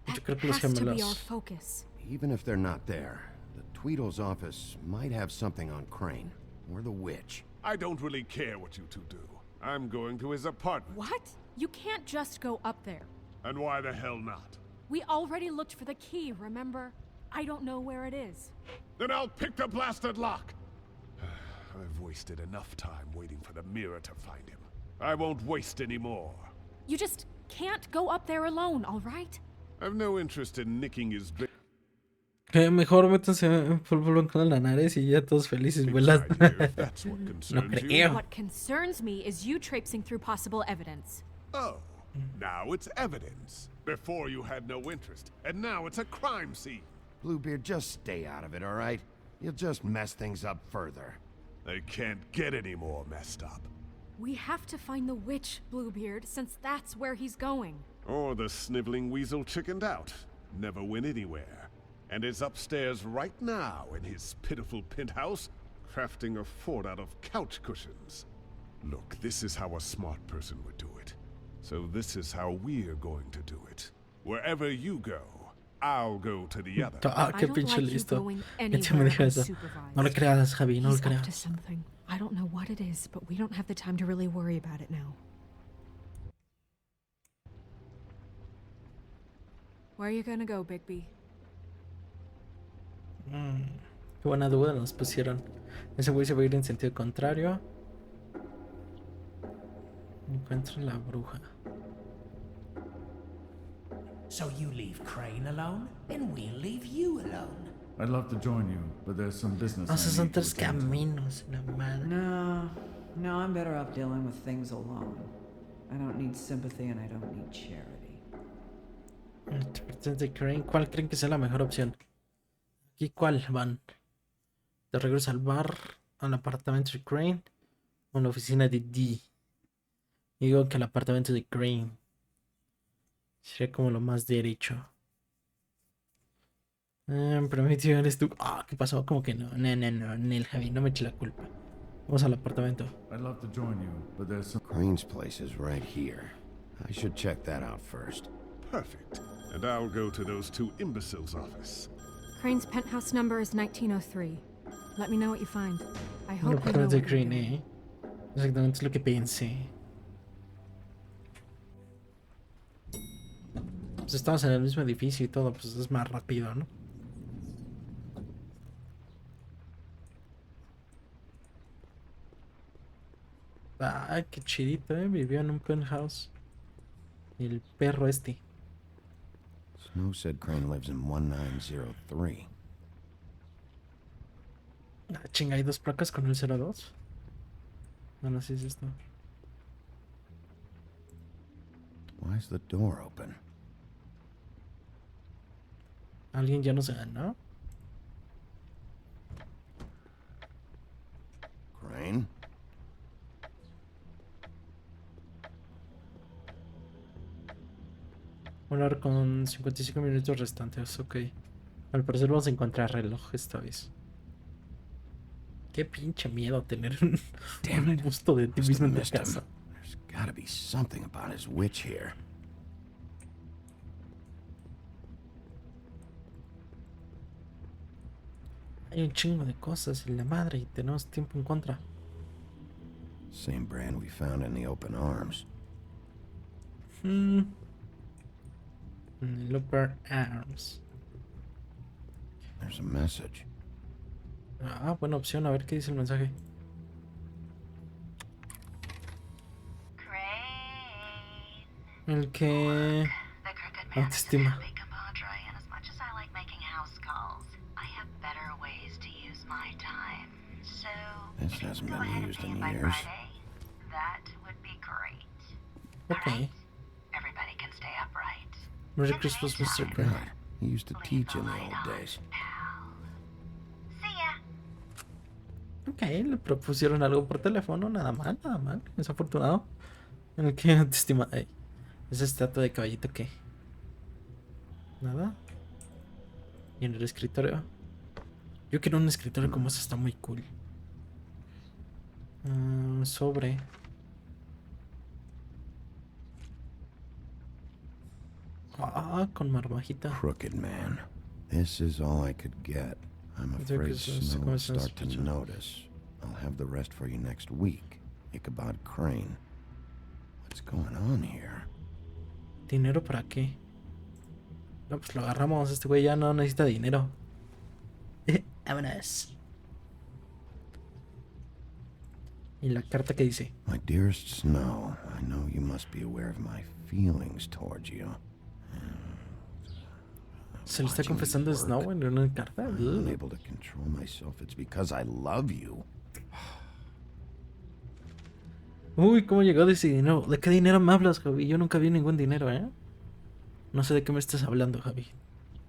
S1: Yo
S7: That
S1: creo que los
S7: has to be our
S1: gemelos.
S7: focus.
S3: Even if they're not there, the Tweedle's office might have something on Crane, or the witch.
S11: I don't really care what you two do. I'm going to his apartment.
S7: What? You can't just go up there.
S11: And why the hell not?
S7: We already looked for the key, remember? I don't know where it is.
S11: Then I'll pick the blasted lock. I've wasted enough time waiting for the mirror to find him. I won't waste any more.
S7: You just can't go up there alone, all right?
S11: I've no interest in nicking his...
S1: Que mejor métanse polvo con la nariz y ya todos felices vuelan. No creo.
S7: What concerns me is you traipsing through possible evidence.
S11: Oh, now it's evidence. Before you had no interest, and now it's a crime scene.
S3: Bluebeard, just stay out of it, all right? You'll just mess things up further.
S11: They can't get any more messed up.
S7: We have to find the witch, Bluebeard, since that's where he's going.
S11: Or the sniveling weasel chickened out. Never went anywhere. And is upstairs right now in his pitiful penthouse, crafting a fort out of couch cushions. Look, this is how a smart person would do it. So this is how we're going to do it. Wherever you go, I'll go to the other.
S1: Ah, qué pinche listo. ¿Quién me dijo eso? No lo creas, Javi, no lo creas.
S7: To something. I don't know what it is, but we don't have the time to really worry about it now. Where are you gonna go, Bigby?
S1: Qué buena duda nos pusieron. Ese güey se va a ir en sentido contrario. Encuentra la bruja.
S6: So you leave Crane alone, and we'll leave you alone.
S2: I'd love to join you, but there's some business.
S1: O sea, son tres caminos, la madre.
S15: No, I'm better off dealing with things alone. I don't need sympathy and I don't need charity.
S1: De Crane, ¿cuál creen que sea la mejor opción? ¿Aquí cuál van? ¿De regreso al bar, al apartamento de Crane o en la oficina de D? Digo que el apartamento de Crane sería como lo más derecho. Pero mi tío eres tú. Ah, ¿qué pasó? Como que no. No, Nel, Javi, no me eche la culpa. Vamos al apartamento.
S2: I'd love to join you, but there's some...
S3: Crane's place is right here. I should check that out first.
S11: Perfect. And I'll go to those two imbeciles' office.
S7: Crane's penthouse number is 1903. Let me know what you find. I hope you know
S1: apartamento de
S7: what
S1: Crane, ¿eh? Exactamente es lo que pensé. Pues estamos en el mismo edificio y todo, pues es más rápido, ¿no? Ay, qué chidito, vivió en un penthouse. El perro este.
S3: Snow said Crane lives in 1903.
S1: Ah, chinga, hay dos placas con el 02. Bueno, así es esto.
S3: Why is the door open?
S1: Alguien ya no se ganó.
S3: Crane?
S1: Volar con 55 minutos restantes, ok. Al parecer vamos a encontrar reloj esta vez. Qué pinche miedo tener un busto de ti mismo en tu casa.
S3: There's gotta be something about his witch here.
S1: Hay un chingo de cosas y la madre y tenemos tiempo en contra.
S3: Same brand we found in the open arms.
S1: El Upper Arms.
S3: There's a message.
S1: Ah, buena opción, a ver qué dice el mensaje. El que autoestima.
S3: This hasn't been used in years.
S1: Okay.
S16: Everybody can stay upright.
S1: Merry Christmas, Mr.
S3: God,
S1: Crane.
S3: he used to teach in the old days.
S1: Ok, le propusieron algo por teléfono, nada mal, desafortunado. En el que autoestima. Esa estatua de caballito que. Nada. Y en el escritorio. Yo quiero un escritorio como ese, está muy cool. Sobre. Ah, con marmajita.
S3: Crooked man. This is all I could get. I'm afraid Snow will start to notice. I'll have the rest for you next week. Ichabod Crane. What's going on here?
S1: ¿Dinero para qué? No, pues lo agarramos. Este güey ya no necesita dinero. Vámonos. Y la carta que dice:
S3: My dearest Snow, I know you must be aware of my feelings towards you.
S1: Se lo está confesando Snow en una carta.
S3: I'm unable to control myself. It's because I love you.
S1: Uy, ¿cómo llegó de ese dinero? ¿De qué dinero me hablas, Javi? Yo nunca vi ningún dinero, ¿eh? No sé de qué me estás hablando, Javi.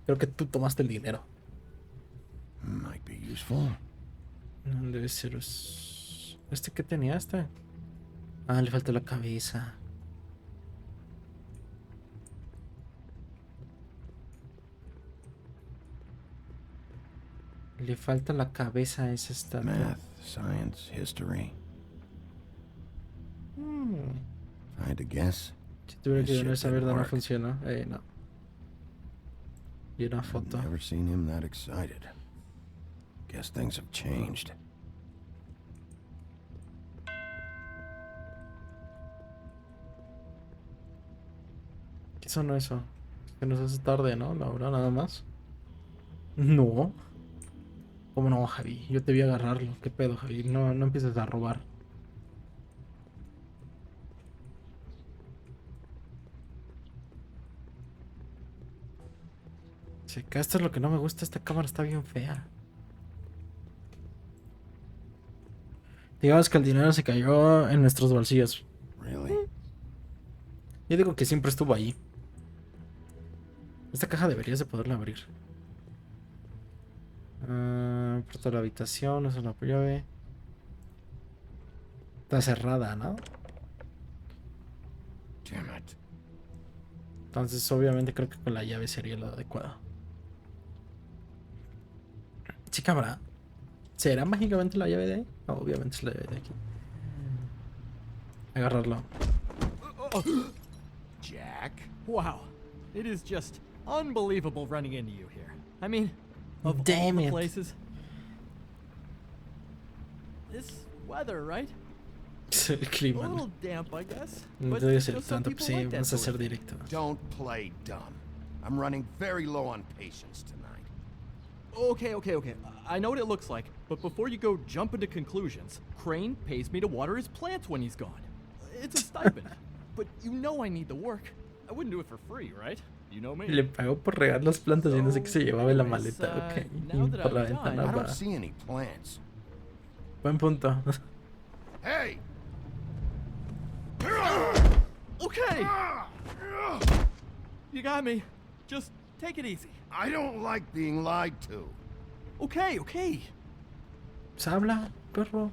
S1: Creo que tú tomaste el dinero.
S3: Might be useful.
S1: Debe ser... ¿Este qué tenía este? Ah, le falta la cabeza. Le falta la cabeza a esa estatua.
S3: Math, science, history. If I had to guess.
S1: Si tuviera que ver esa verdad no funciona. No. Y una foto.
S3: I've never seen him that excited. Guess things have changed.
S1: ¿Qué sonó eso? Que nos hace tarde, ¿no? La hora nada más. No. ¿Cómo no, Javi? Yo te vi agarrarlo. ¿Qué pedo, Javi? No empieces a robar. Sí, que esto es lo que no me gusta. Esta cámara está bien fea. Digamos que el dinero se cayó en nuestros bolsillos.
S3: Really?
S1: Yo digo que siempre estuvo ahí. Esta caja deberías de poderla abrir. Puerta de la habitación, es una llave. Está cerrada, ¿no?
S3: Damn it.
S1: Entonces obviamente creo que con la llave sería lo adecuado. Sí, cabrá. ¿Será mágicamente la llave de ahí? No, obviamente es la llave de aquí. Agarrarlo.
S17: Jack? Wow. It is just unbelievable running into you here. I mean, of all the places. This weather, right?
S1: El clima.
S17: A little damp, I guess.
S1: No debe ser tanto, pues sí, vamos a hacer directo.
S3: Don't play dumb. I'm running very low on patience tonight.
S17: Okay. I know what it looks like, but before you go jump into conclusions, Crane pays me to water his plants when he's gone. It's a stipend. But you know I need the work. I wouldn't do it for free, right? You know me.
S1: Le pagó por regar las plantas y no sé qué se llevaba en la maleta. Ok. Y por la ventana
S3: I
S1: va.
S3: don't see any plants.
S1: Buen punto.
S3: Hey!
S17: Okay! You got me. Just take it easy.
S3: I don't like being lied to.
S17: Okay.
S1: ¿Se habla, perro?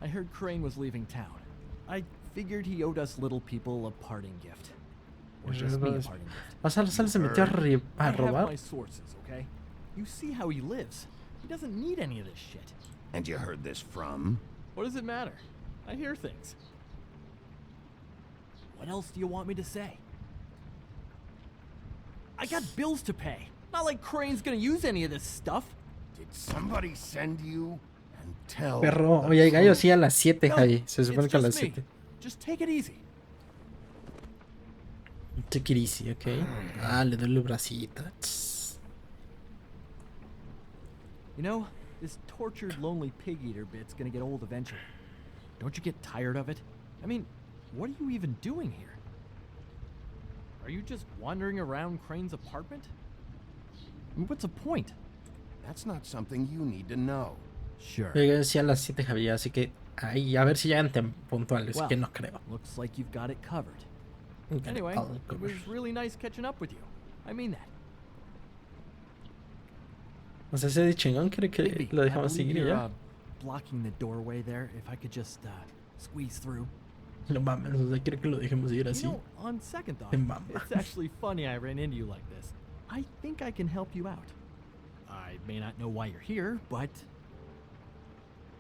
S17: I heard Crane was leaving town. I figured he owed us little people a parting gift. Or just me a parting gift.
S1: Sal se metió a
S17: I have
S1: robar.
S17: my sources, okay? You see how he lives. He doesn't need any of this shit.
S3: And you heard this from?
S17: What does it matter? I hear things. What else do you want me to say? I got bills to pay. Not like Crane's gonna use any of this stuff.
S3: Did somebody send you and tell?
S1: Perro, oye, el gallo sí a las 7, Javi. Se supone que a las 7.
S17: Just take it easy.
S1: Take it easy, ok. Ah, le duele el bracito.
S17: You know, this tortured, lonely pig-eater bit's gonna get old eventually. Don't you get tired of it? I mean, what are you even doing here? Are you just wandering around Crane's apartment? I mean, what's the point?
S3: That's not something you need to know.
S17: Sure.
S1: Yo decía a las 7, Javi, así que ahí, a ver si llegan puntuales,
S17: Well,
S1: que no creo.
S17: Looks like you've got it covered. Anyway, it was really nice catching up with you. I mean that.
S1: O sea, ese chingón quiere que
S17: Bigby,
S1: lo
S17: I
S1: dejamos
S17: believe
S1: seguir y
S17: you're,
S1: ya.
S17: blocking the doorway there. If I could just squeeze through.
S1: No mames, o sea, quiere que lo dejemos ir así.
S17: You know, on second thought,
S1: Te mama.
S17: it's actually funny I ran into you like this. I think I can help you out. I may not know why you're here, but...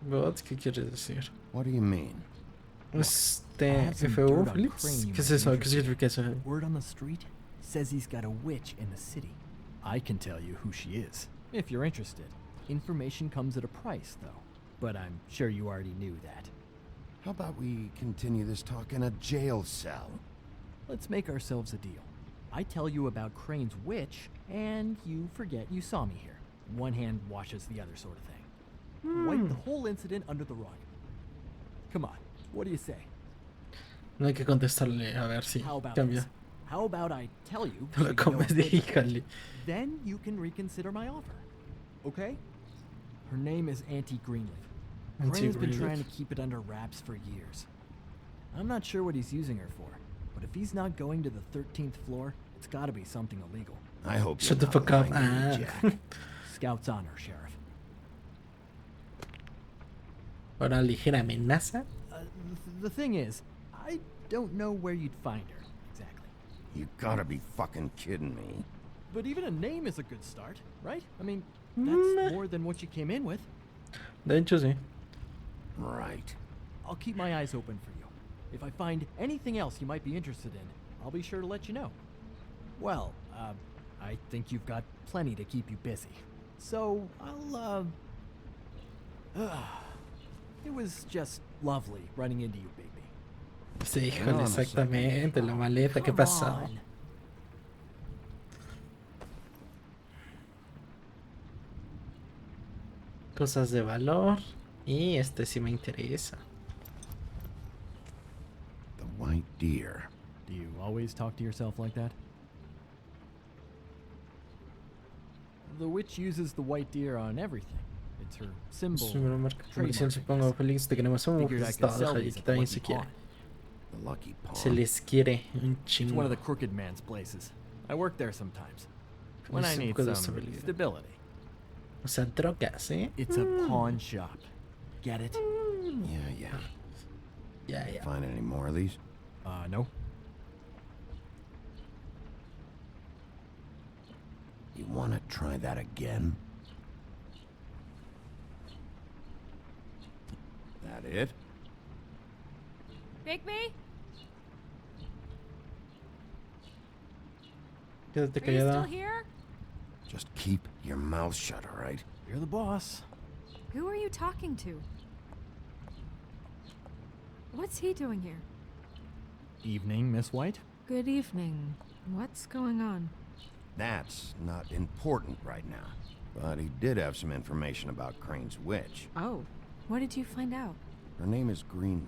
S1: What? ¿Qué quieres decir?
S3: What do you mean?
S1: FU, Felix? ¿Qué es eso? ¿Qué significa eso?
S17: Word on the street says he's got a witch in the city. I can tell you who she is, if you're interested. Information comes at a price, though. But I'm sure you already knew that.
S3: How about we continue this talk in a jail cell?
S17: Let's make ourselves a deal. I tell you about Crane's witch, and you forget you saw me here. One hand washes the other sort of thing. Wipe the whole incident under the rug. Come on, what do you say?
S1: No hay que contestarle, a ver si
S17: How about
S1: cambia.
S17: this? how about I tell you,
S1: Te lo comes, híjole.
S17: then you can reconsider my offer. Okay? Her name is Auntie Greenleaf. Crane has been trying to keep it under wraps for years. I'm not sure what he's using her for, but if he's not going to the 13th floor, it's gotta be something illegal.
S3: I hope
S1: Shut the fuck up.
S17: Scout's honor, Sheriff.
S1: Una ligera amenaza.
S17: The thing is, I don't know where you'd find her, exactly.
S3: You gotta be fucking kidding me.
S17: But even a name is a good start, right? I mean, that's more than what you came in with.
S1: De hecho, sí.
S3: Right.
S17: I'll keep my eyes open for you. If I find anything else you might be interested in, I'll be sure to let you know. Well, I think you've got plenty to keep you busy. So, it was just lovely running into you, baby.
S1: Sí, híjole, exactamente. La maleta, ¿qué pasó? Cosas de valor. Y este sí me interesa.
S3: The white deer.
S17: Do you always talk to yourself like that? The witch uses the white deer on everything. It's her symbol.
S1: Trademark. Supongo feliz de que no somos estados allí que también se quiere.
S3: The lucky pawn.
S1: Se les quiere un
S17: It's
S1: chingo.
S17: one of the crooked man's places. I work there sometimes. When I need some stability.
S1: O sea, drogas, ¿eh?
S17: It's a pawn shop. Get it?
S3: Yeah.
S1: Yeah.
S3: Find any more of these?
S17: No.
S3: You wanna try that again? That it?
S4: Bigby?
S1: Quédate
S4: Are you still
S1: callada.
S4: here?
S3: Just keep your mouth shut, all right?
S17: You're the boss.
S7: Who are you talking to? What's he doing here?
S17: Evening, Miss White.
S7: Good evening. What's going on?
S3: That's not important right now. But he did have some information about Crane's witch.
S7: Oh, what did you find out?
S3: Her name is Greenleaf.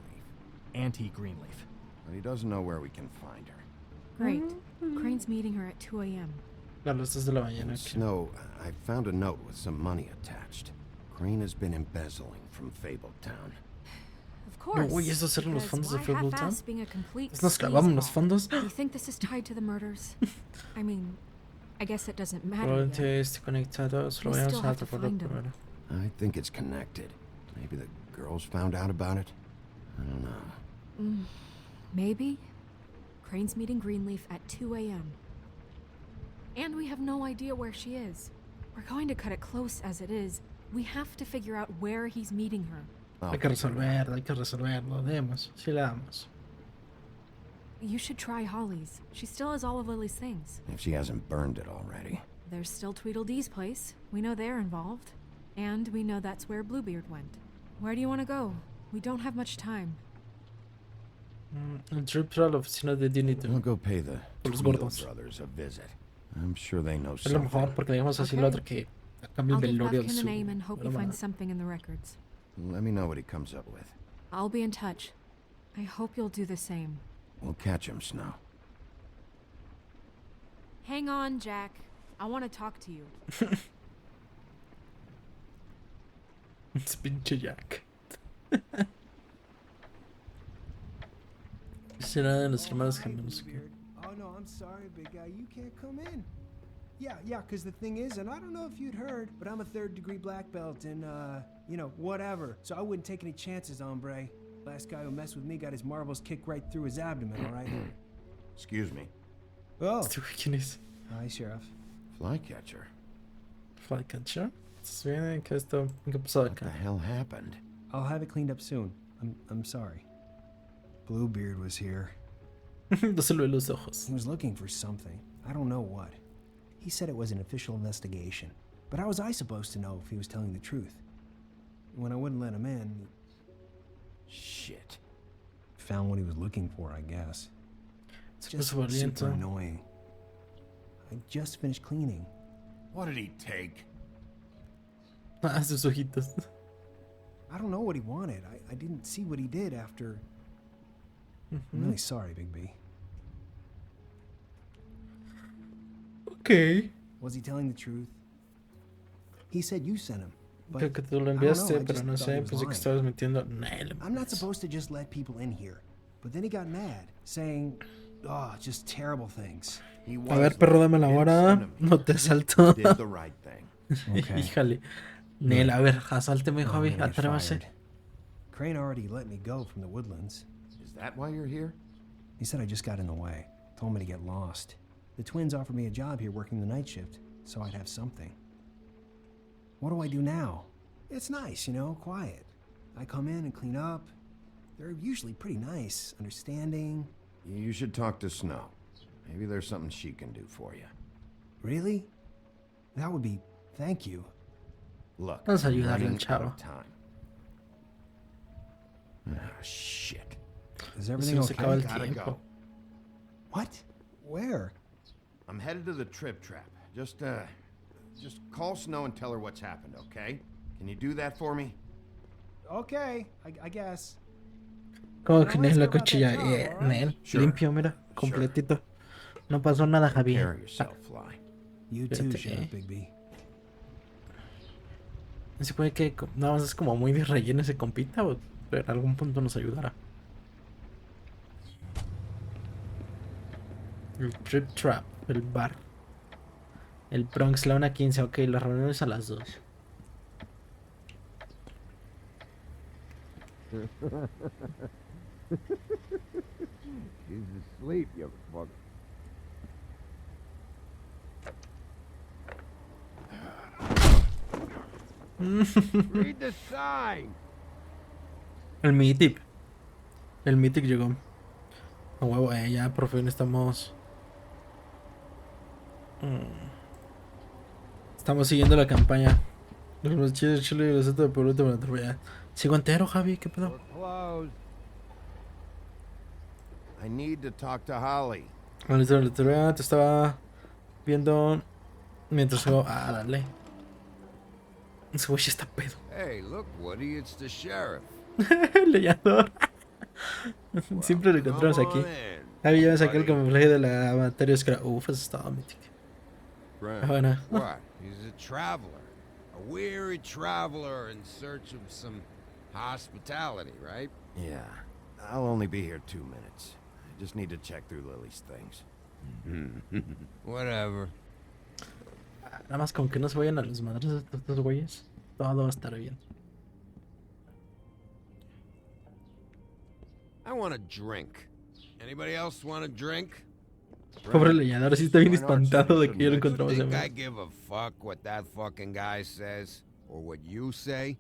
S17: Auntie Greenleaf.
S3: But he doesn't know where we can find her.
S7: Great. Crane's meeting her at 2 a.m.
S1: Las luces de la mañana.
S3: Snow, I found a note with some money attached. Crane has been embezzling from Fabletown.
S7: Of course.
S1: Uy, esos eran los fondos de Fabletown.
S7: Being a complete
S1: Nos clavamos los fondos.
S7: Do you think this is tied to the murders? I mean, I guess it doesn't matter.
S1: Probablemente esté conectado. Solo
S7: We
S1: vamos
S7: still
S1: a
S7: have to
S1: atrapar
S7: find him.
S1: primero.
S3: I think it's connected. Maybe the girls found out about it? I don't know.
S7: Maybe. Crane's meeting Greenleaf at 2 a.m. And we have no idea where she is. We're going to cut it close as it is. We have to figure out where he's meeting her.
S1: Hay que resolverlo. Demos. Sí le damos.
S7: You should try Holly's. She still has all of Lily's things.
S3: If she hasn't burned it already.
S7: There's still Tweedledee's place. We know they're involved. And we know that's where Bluebeard went. Where do you want to go? We don't have much time.
S1: El trip a la oficina de Dignity.
S3: We'll go pay the
S1: Los
S3: Tweedle
S1: gordos.
S3: brothers a visit. I'm sure they know
S1: Es lo
S3: something.
S1: mejor porque digamos así lo otro que cambia
S7: I'll
S1: el
S7: give
S1: velorio de
S7: Bethkin a
S1: su
S7: name and hope you
S1: hermana.
S7: find something in the records.
S3: Let me know what he comes up with.
S7: I'll be in touch. I hope you'll do the same.
S3: We'll catch him, Snow.
S7: Hang on, Jack. I want to talk to you.
S1: Es pinche Jack. Será de los hermanos gemelos.
S18: Oh no, I'm sorry, big guy. You can't come in. Yeah, because the thing is, and I don't know if you'd heard, but I'm a 3rd degree black belt and, whatever. So I wouldn't take any chances, hombre. Last guy who messed with me got his marbles kicked right through his abdomen, all right?
S3: Excuse me.
S18: Oh.
S1: ¿Quién es?
S18: Hi, Sheriff.
S3: Flycatcher.
S1: Flycatcher. ¿Estás bien? ¿Qué pasó
S3: What the
S1: acá?
S3: hell happened?
S18: I'll have it cleaned up soon. I'm sorry. Bluebeard was here.
S1: No se lo ve los ojos.
S18: He was looking for something. I don't know what. He said it was an official investigation. But how was I supposed to know if he was telling the truth? When I wouldn't let him in...
S3: Shit.
S18: Found what he was looking for, I guess. It's
S1: Se
S18: just
S1: puso valiente.
S18: super annoying. I just finished cleaning.
S3: What did he take?
S1: Ah, sus ojitos.
S18: I don't know what he wanted. I didn't see what he did after... I'm really sorry, Big B.
S1: Okay.
S18: Was he telling the truth? He said you sent him. But
S1: Creo que tú lo
S18: I don't know,
S1: enviaste,
S18: I
S1: pero
S18: just
S1: no
S18: thought he
S1: sé,
S18: was
S1: pensé que
S18: lying.
S1: estabas mintiendo. Nel,
S18: I'm not supposed to just let people in here. But then he got mad, saying, oh, just terrible things.
S3: He
S1: A
S3: was
S1: ver, perro,
S3: lying.
S1: dame la
S3: You didn't
S1: hora.
S3: send him
S1: No
S3: here.
S1: te
S3: You
S1: salto.
S3: did the right thing.
S18: Okay.
S1: Híjale. Nel, a ver, asálteme,
S18: Oh, I'm
S1: Javi.
S18: gonna get
S1: Atrévase.
S18: fired. Crane already let me go from the woodlands.
S3: Is that why you're here?
S18: He said I just got in the way. Told me to get lost. The twins offered me a job here working the night shift, so I'd have something. What do I do now? It's nice, you know, quiet. I come in and clean up. They're usually pretty nice, understanding.
S3: You should talk to Snow. Maybe there's something she can do for you.
S18: Really? That would be... Thank you.
S3: Look,
S1: Vamos a
S3: I'm
S1: ayudarle al
S3: running out
S1: chavo.
S3: of time. Ah, shit.
S18: Is
S1: Se
S18: everything
S1: nos
S18: okay?
S1: acaba el
S3: Gotta
S1: tiempo.
S3: go.
S18: What? Where?
S3: I'm headed to the trip trap. Just call Snow and tell her what's happened, okay? Can you do that for me?
S18: Okay, I guess.
S1: ¿Cómo que Nel la cuchilla? Nel,
S3: Sure.
S1: limpio, mira, completito. No pasó nada, Javi.
S3: Take care of yourself, Fly.
S18: You too,
S1: Fíjate,
S18: Sheriff Bigby.
S1: Se puede que nada más es como muy de relleno ese compita, o en algún punto nos ayudará. El Trip Trap, el bar. El Bronx, la 1:15, ok, las reuniones a las 2.
S8: He's asleep, you fuck. Read the sign.
S1: El Mythic. El Mythic llegó. A huevo, ya por fin estamos. Estamos siguiendo la campaña. Los más chidos, chile y receta de pueblito para atropellar. Sigo entero, Javi, ¿qué pedo?
S3: I need to talk to Holly.
S1: Te estaba viendo mientras juego. Ah, dale. Ese güey ya está pedo.
S8: Hey, look, Woody, it's the sheriff.
S1: Leñador. Siempre lo encontramos aquí. Javi ya me saqué el camuflaje de la materia oscura. Uf, eso estaba mítico. Bueno.
S8: What? He's a traveler. A weary traveler in search of some hospitality, right?
S3: Yeah, I'll only be here 2 minutes. I just need to check through Lily's things.
S8: Whatever.
S1: Nada más con que no se vayan a los madres de estos güeyes, todo va a estar bien.
S8: I want a drink. Anybody else want a drink?
S1: Pobre leñador, sí está bien espantado de que ya lo encontramos en
S8: Think I give a fuck what that fucking guy says? Or what you say?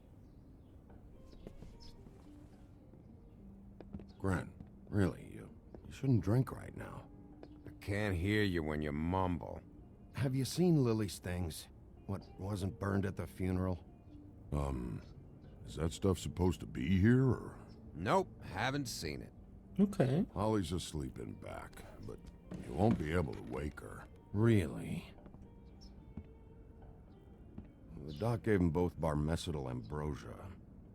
S3: Gren, really, you shouldn't drink right now.
S8: I can't hear you when you mumble.
S3: Have you seen Lily's things? What wasn't burned at the funeral?
S11: Is that stuff supposed to be here, or?
S8: Nope, haven't seen it.
S1: Okay.
S11: Holly's asleep in back, but you won't be able to wake her.
S3: Really? The doc gave them both barmecidal ambrosia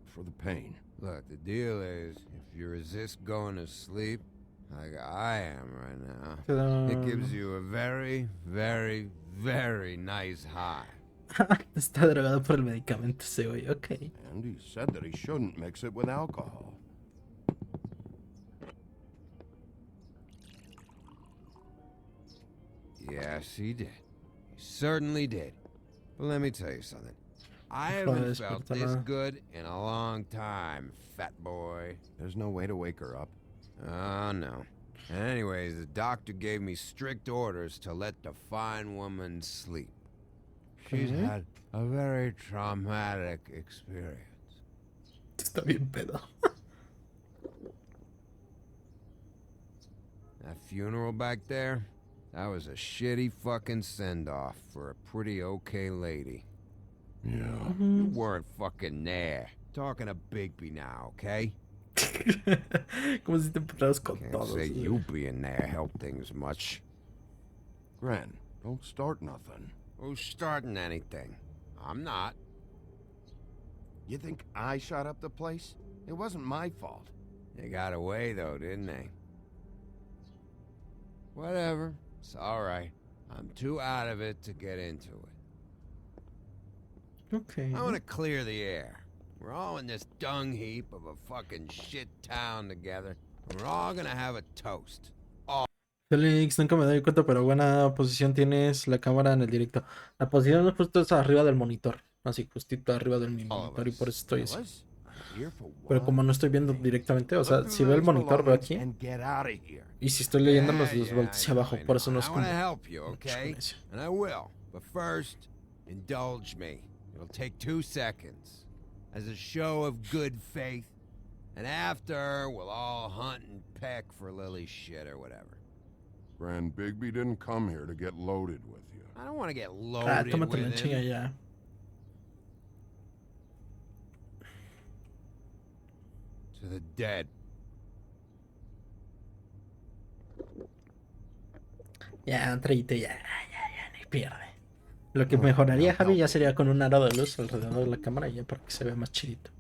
S3: for the pain.
S8: Look, the deal is, if you resist going to sleep, like I am right now, it gives you a very, very, very nice high.
S1: Está drogado por el medicamento ese güey, ok.
S3: And he said that he shouldn't mix it with alcohol.
S8: Yes, he did. He certainly did. But let me tell you something. I haven't felt this good in a long time, fat boy.
S3: There's no way to wake her up.
S8: Oh, no. Anyways, the doctor gave me strict orders to let the fine woman sleep. She's had a very traumatic experience.
S1: Está bien pedo.
S8: That funeral back there, that was a shitty fucking send-off for a pretty okay lady.
S11: Yeah.
S8: You weren't fucking there. Talking to Bigby now, okay?
S1: Como si te pudieras con
S8: Can't
S1: todos.
S8: say you being there helped things much.
S3: Gren, don't start nothing.
S8: Who's starting anything? I'm not.
S3: You think I shot up the place? It wasn't my fault.
S8: They got away though, didn't they? Whatever. It's alright. I'm too out of it to get into it.
S1: Okay.
S8: I want to clear the air. We're all in this dung heap of a fucking shit town together. We're all gonna have a toast.
S1: Félix, nunca me doy cuenta, pero buena posición tienes la cámara en el directo. La posición justo es arriba del monitor. Así, justito arriba de mi monitor, y por eso estoy así. Pero como no estoy viendo directamente, o sea, si veo el monitor, veo aquí. Y si estoy leyendo, los veo hacia abajo. Por eso no es como...
S8: And I will, but first, indulge me. It'll take 2 seconds. As a show of good faith. And after, we'll all hunt and peck for Lily's shit or whatever.
S19: Grand Bigby didn't come here to get loaded with you.
S8: I don't want to get loaded with him.
S1: Ya.
S8: To the dead.
S1: Ya, Andreite, ya, ni pierde. Lo que mejoraría, Javi, ya sería con un aro de luz alrededor de la cámara, ya para que se vea más chidito.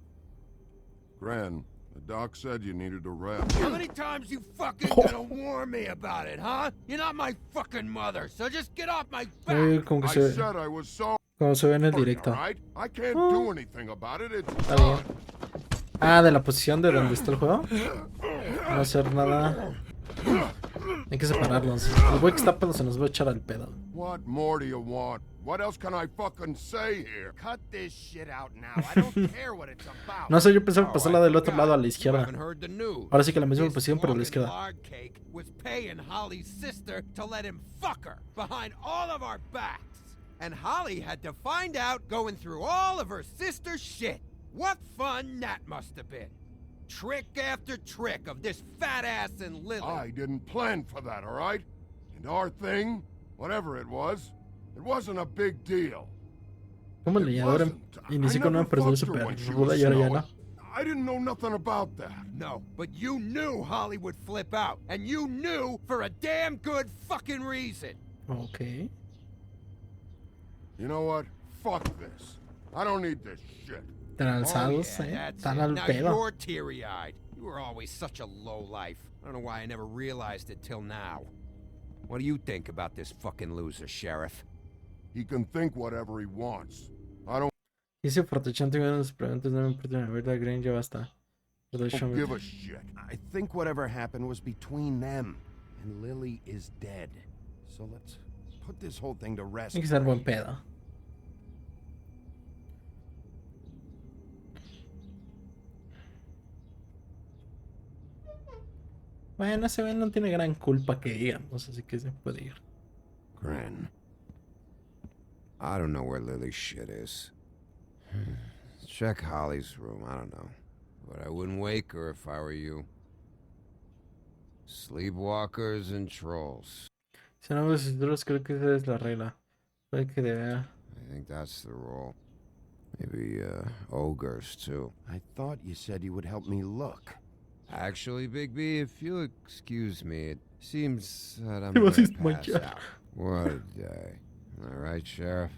S19: Gran, the doc said you needed a rest.
S8: How many times you fucking gonna warn me about it, huh? You're not my fucking mother, so just get off my back.
S1: Como que
S19: I
S1: se,
S19: said I was sorry.
S1: como se ve en el directo.
S19: Right? I can't do anything about it. It's
S1: Está bien. Ah, de la posición de donde está el juego. No hacer nada. Hay que separarlos. El güey que está pedo se nos va a echar al pedo.
S19: What more do you want? What else can I fucking say here?
S8: Cut this shit out now. I don't care what it's about.
S1: No sé, yo pensaba pasarla del otro lado a la izquierda. Ahora sí que la misma posición, pero a la izquierda.
S8: Was paying Holly's sister to let him fuck her behind all of our backs. And Holly had to find out going through all of her sister's shit. What fun that must have been. Trick after trick of this fat ass and Lily.
S19: I didn't plan for that, all right? And our thing, whatever it wasn't a big deal.
S1: Como el leñador inició con una persona super ruda y ahora ya no.
S19: I didn't know nothing about that.
S8: No, but you knew Holly would flip out. And you knew for a damn good fucking reason.
S1: Okay.
S19: You know what? Fuck this. I don't need this shit.
S1: Tan alzados, tan al pedo.
S8: Now you're teary-eyed. You were always such a lowlife. I don't know why I never realized it till now. What do you think about this fucking loser, Sheriff?
S19: He can think whatever he wants. I don't
S1: Dice Fortechante que las preguntas no me importan. La verdad, Green ya basta.
S19: give a shit.
S3: I think whatever happened was between them. And Lily is dead. So let's put this whole thing to rest.
S1: Hay que ser buen pedo. Bueno, ese güey no tiene gran culpa que digamos, así que se puede ir.
S8: Gran. I don't know where Lily's shit is. Check Holly's room, I don't know. But I wouldn't wake her if I were you. Sleepwalkers and trolls.
S1: Si no ves drogas, creo que esa es la regla. Puede que deba.
S8: I think that's the rule. Maybe, ogres, too.
S3: I thought you said you would help me look.
S8: Actually, Bigby, if you'll excuse me, it seems that I'm gonna pass out. What a day. Am I right, Sheriff?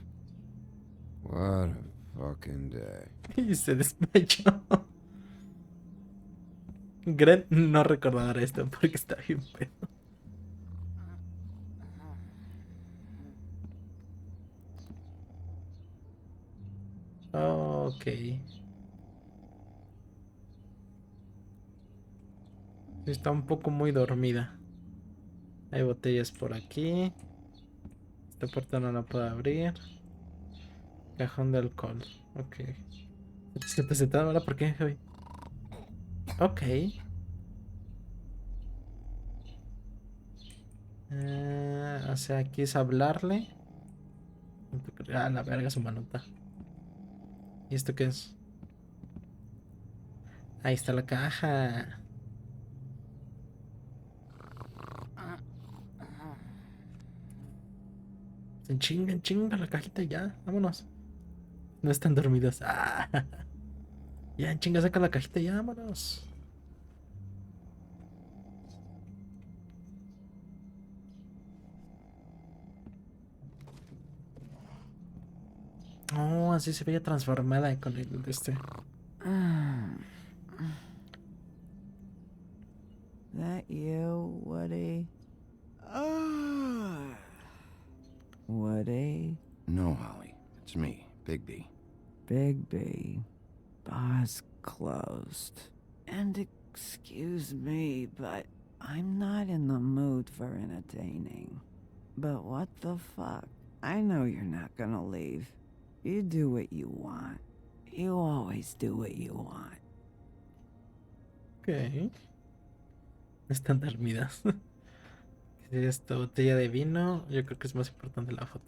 S8: What a fucking day.
S1: Y se desmayó. Grant no recordará esto porque está bien pedo. Ok. Está un poco muy dormida. Hay botellas por aquí. Esta puerta no la puedo abrir. Cajón de alcohol. Ok. ¿Se te sentaba ahora? ¿Por qué, Javi? Ok. O sea, aquí es hablarle. Ah, la verga, su manota. ¿Y esto qué es? Ahí está la caja. En chinga la cajita ya. Vámonos. No están dormidos. Ah. Ya, en chinga, saca la cajita ya. Vámonos. Oh, así se veía transformada con el de este.
S15: That you, Woody? Woody?
S3: No, Holly. It's me, Bigby.
S15: Bigby. Bar's closed. And excuse me, but I'm not in the mood for entertaining. But what the fuck? I know you're not gonna leave. You do what you want. You always do what you want.
S1: Ok. Están dormidas. ¿Qué es esto? Botella de vino. Yo creo que es más importante la foto.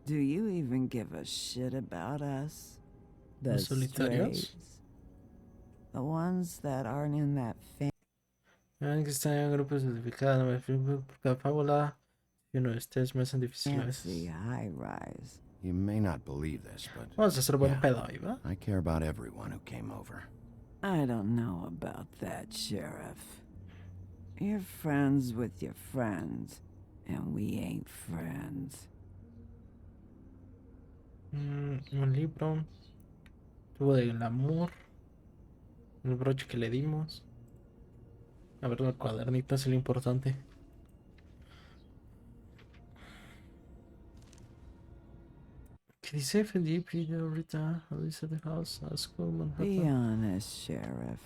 S15: Do you even give a shit about us? The
S1: Los solitarios.
S15: strays? The ones that aren't in that
S1: Que están en grupos identificados por cada fábula. Y uno de estos me hacen difíciles.
S15: fancy high rise.
S3: You may not believe this, but
S1: Vamos a hacer buen
S3: yeah,
S1: pedo ahí, ¿va?
S3: I care about everyone who came over.
S15: I don't know about that, Sheriff. You're friends with your friends, and we ain't friends.
S1: Un libro. Tubo del amor. El broche que le dimos. A ver, el cuadernito es lo importante. ¿Qué dice? Felipe, Rita, Alicia de House, School,
S15: Be
S1: Manhattan.
S15: honest, Sheriff.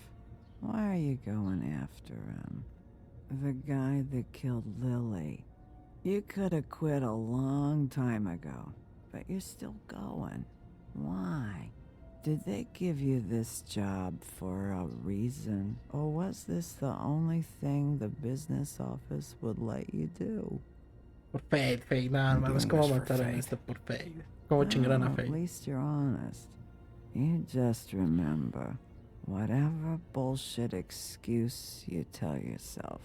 S15: Why are you going after him? The guy that killed Lily. You could have quit a long time ago, but you're still going. Why? Did they give you this job for a reason? Or was this the only thing the business office would let you do?
S1: Por Fade, nada, hermano. Es como matar a este por Fade. Como chingar a
S15: At
S1: Fade.
S15: least you're honest. You just remember, whatever bullshit excuse you tell yourself,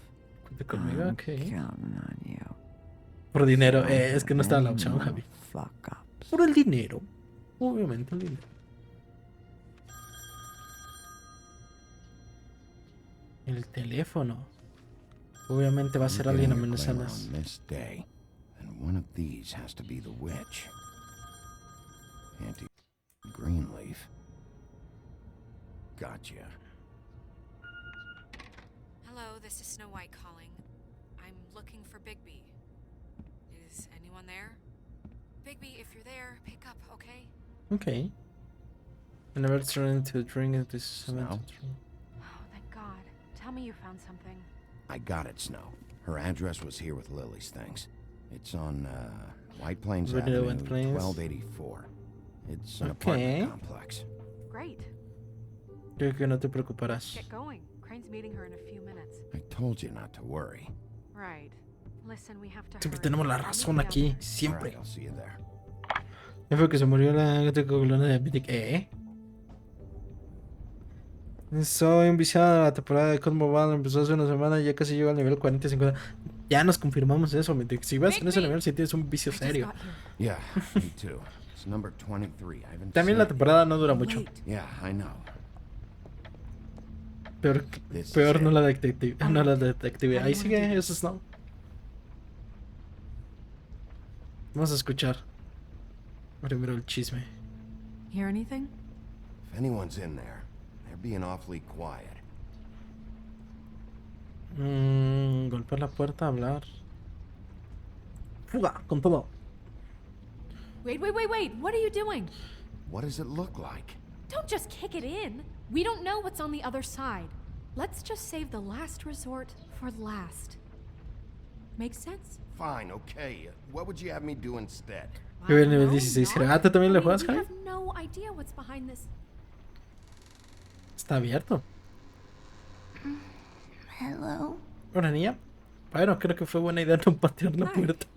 S1: Cuenta conmigo,
S15: I'm
S1: ok.
S15: counting on you.
S1: Por dinero,
S15: So
S1: es que no está en la
S15: any
S1: opción,
S15: more
S1: Javi.
S15: Fuck ups.
S1: Por el dinero. Obviamente el dinero. El teléfono. Obviamente va a ser
S3: We're
S1: alguien
S3: getting your claim
S1: amenazándonos.
S3: on this day, and one of these has to be the witch. Auntie Greenleaf. Gotcha.
S9: Hello, this is Snow White calling. I'm looking for Bigby. Is anyone there? Bigby, if you're there, pick up, okay?
S1: Ok. I never trying to drink at this
S3: Snow?
S9: Oh, thank God. Tell me you found something.
S3: I got it, Snow. Her address was here with Lily's things. It's on, White Plains
S1: White
S3: Avenue,
S1: Plains.
S3: 1284. It's an
S1: Okay.
S3: apartment complex.
S9: Great.
S1: Creo que no te preocuparás.
S9: Get going. Crane's meeting her in a few minutes.
S3: I told you not to worry.
S9: Right. Listen, we have to
S1: Siempre
S9: hurry.
S1: tenemos la
S9: I'll
S1: razón
S9: meet you
S1: aquí.
S9: out there.
S1: Siempre.
S3: Alright, I'll see you there.
S1: Ya fue que se murió la colona de Mythic. Soy un viciado de la temporada de Cosmo Ball. Empezó hace una semana y ya casi llegó al nivel 40 y 50. Ya nos confirmamos eso, Mythic. Si vas en ese nivel, si tienes un vicio serio.
S3: Yeah, me too. It's number 23. I haven't
S1: También
S3: seen
S1: la
S3: it.
S1: temporada no dura mucho.
S3: Yeah, I know.
S1: Peor no la detective. No la detective. Ahí sigue, eso es no. Vamos a escuchar primero el chisme.
S9: Hear anything?
S3: If anyone's in there, they're being awfully quiet.
S1: Golpear la puerta, hablar. Fuga, con todo.
S7: Wait. What are you doing?
S3: What does it look like?
S7: Don't just kick it in. We don't know what's on the other side. Let's just save the last resort for last. Make sense?
S3: Fine, okay. What would you have me do instead?
S1: Yo voy al nivel 16. ¿Ah, tú también le juegas,
S7: We
S1: Javi?
S7: have no idea what's behind this.
S1: Está abierto.
S14: Hello?
S1: Hola, niña. Bueno, creo que fue buena idea no patear la puerta.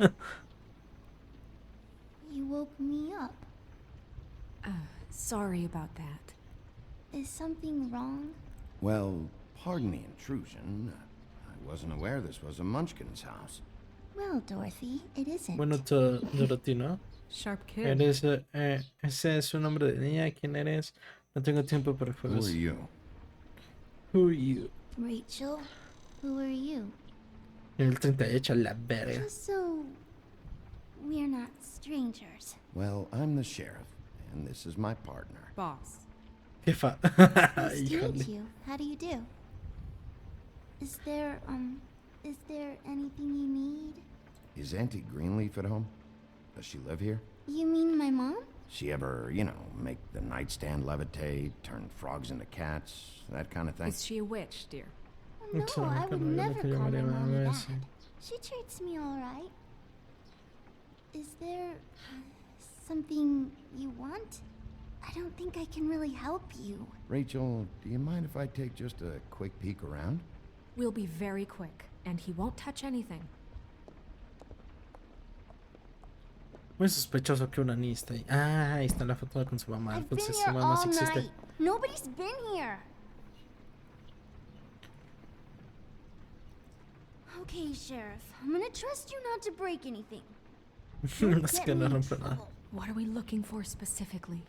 S14: You woke me up.
S7: Sorry about that.
S14: Is something wrong?
S3: Well, pardon the intrusion. I wasn't aware this was a Munchkin's house.
S14: Well, Dorothy, it isn't.
S1: Bueno, Dorothy, ¿no?
S7: Sharp kid.
S1: Eres, ese es un nombre de niña. ¿Quién eres? No tengo tiempo para
S3: Who
S1: juegos.
S3: are you?
S1: Who are you?
S14: Rachel, who are you?
S1: Nivel 38, la verga.
S14: Just so we're not strangers.
S3: Well, I'm the sheriff, and this is my partner.
S9: Boss.
S1: Jefa.
S20: Nice to meet
S1: Híjole.
S20: you. How do you do? Is there anything you need?
S3: Is Auntie Greenleaf at home? Does she live here?
S20: You mean my mom?
S3: She ever, you know, make the nightstand levitate, turn frogs into cats, that kind of thing?
S7: Is she a witch, dear?
S20: No, I would never call my mom that. She treats me all right. Is there something you want? I don't think I can really help you.
S3: Rachel, do you mind if I take just a quick peek around?
S7: We'll be very quick, and he won't touch anything.
S1: Muy sospechoso que una niña está ahí. Ah, ahí está la foto con su mamá.
S20: I've been
S1: Entonces su
S20: here
S1: mamá
S20: all
S1: sí existe.
S20: night. Nobody's been here. Okay, Sheriff. I'm gonna trust you not to break anything.
S1: Es que no rompe nada.
S7: What are we looking for specifically?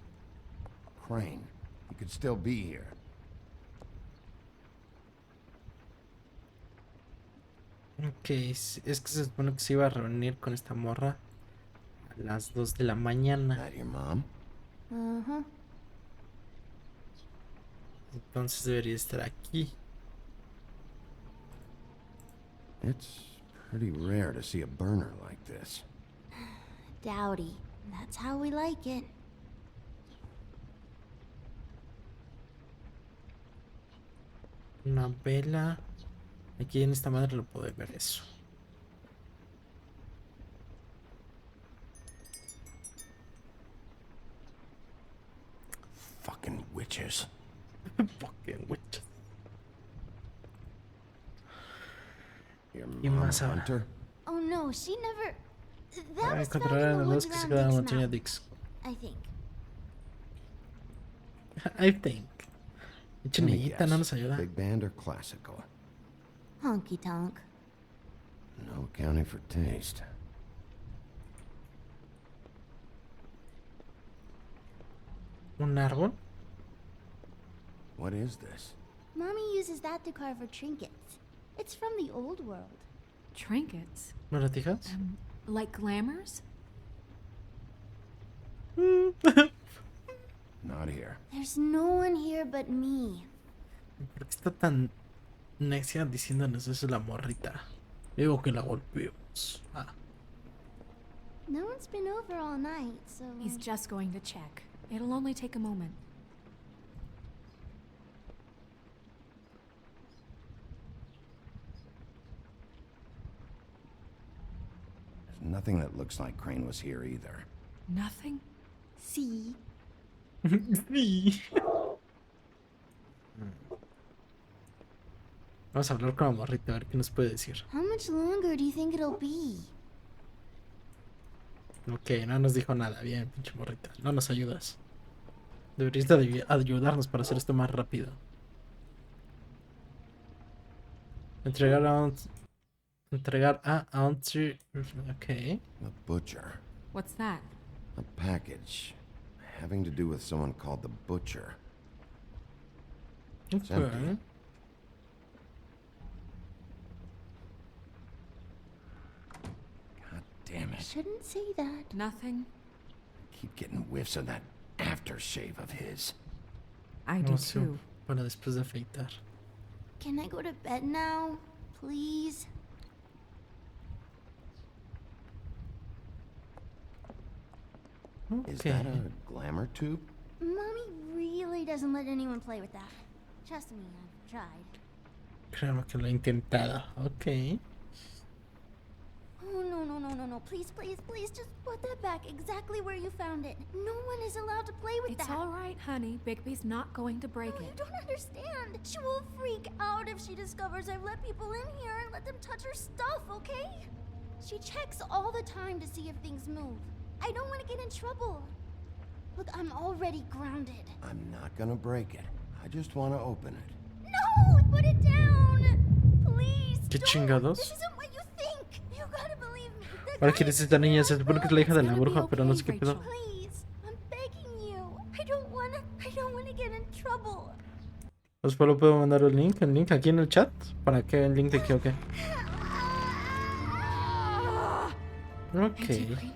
S3: Crane, he could still be here.
S1: Ok, es que se supone que se iba a reunir con esta morra a las 2 de la mañana.
S3: That your mom?
S20: Uh-huh.
S1: Entonces debería estar aquí.
S3: It's pretty rare to see a burner like this.
S20: Dowdy. That's how we like it.
S1: Una vela. Aquí en esta madre lo puedo ver eso.
S3: Fucking witches.
S1: Fucking witches.
S3: Your
S1: ¿Y
S3: mom
S1: más
S3: a
S1: ahora?
S3: hunter?
S20: Oh no, she never. That
S1: Voy a
S20: was found
S1: encontrar
S20: in
S1: a
S20: the
S1: los
S20: woods
S1: que se
S20: around
S1: quedaron en la
S20: Dick's
S1: montaña
S20: Mountain,
S1: Dix.
S20: I think.
S1: I think.
S3: Let me
S1: Chinita,
S3: guess.
S1: no nos ayuda.
S3: Big band or classical?
S20: Honky tonk.
S3: No accounting for taste.
S1: ¿Un árbol?
S3: What is this?
S20: Mommy uses that to carve her trinkets. It's from the old world.
S7: Trinkets?
S1: ¿Lagartijas?
S7: Like glamours?
S3: Not here.
S20: There's no one here but me.
S1: ¿Por qué está tan necia diciéndonos eso la morrita? Digo que la golpeemos. Ah.
S20: No one's been over all night, so...
S7: He's just going to check. It'll only take a moment.
S3: There's nothing that looks like Crane was here either.
S7: Nothing?
S20: Sí.
S1: Sí. Vamos a hablar con la morrita a ver qué nos puede decir.
S20: How much longer do you think it'll be?
S1: Ok, no nos dijo nada. Bien, pinche morrita. No nos ayudas. Deberías de ayudarnos para hacer esto más rápido. Entregar a Auntie. Ok.
S3: The butcher.
S7: What's that?
S3: A package having to do with someone called the Butcher. It's empty.
S1: Okay.
S3: God damn
S20: I
S3: it.
S20: shouldn't say that.
S7: Nothing.
S3: Keep getting whiffs of that aftershave of his.
S7: I do
S1: No sé,
S7: too.
S1: para después de afeitar.
S20: Can I go to bed now? Please?
S3: Is
S1: Okay.
S3: that a glamour tube?
S20: Mommy really doesn't let anyone play with that. Trust me, I've tried.
S1: Créeme que lo he intentado. Ok.
S20: Oh, no. Please, just put that back exactly where you found it. No one is allowed to play with
S7: It's
S20: that.
S7: all right, honey. Bigby's not going to break
S20: No, you
S7: it.
S20: don't understand. She will freak out if she discovers I've let people in here and let them touch her stuff, okay? She checks all the time to see if things move. I don't want to get in trouble. Look, I'm already grounded.
S3: I'm not gonna break it. I just want to open it.
S20: No! Put it down! Please!
S1: ¿Qué
S20: don't.
S1: chingados?
S20: This isn't what you think! You gotta believe me. The
S1: Ahora
S20: guy
S1: quién es
S20: is
S1: esta niña, se supone que es la hija de la
S7: It's gonna be
S1: bruja, pero no sé
S7: okay,
S1: qué pedo.
S7: Rachel.
S20: Please, I'm begging you. I don't wanna get in trouble.
S1: Pues solo puedo mandar el link aquí en el chat. ¿Para qué el link de qué o qué? Ok.
S7: Greenleaf.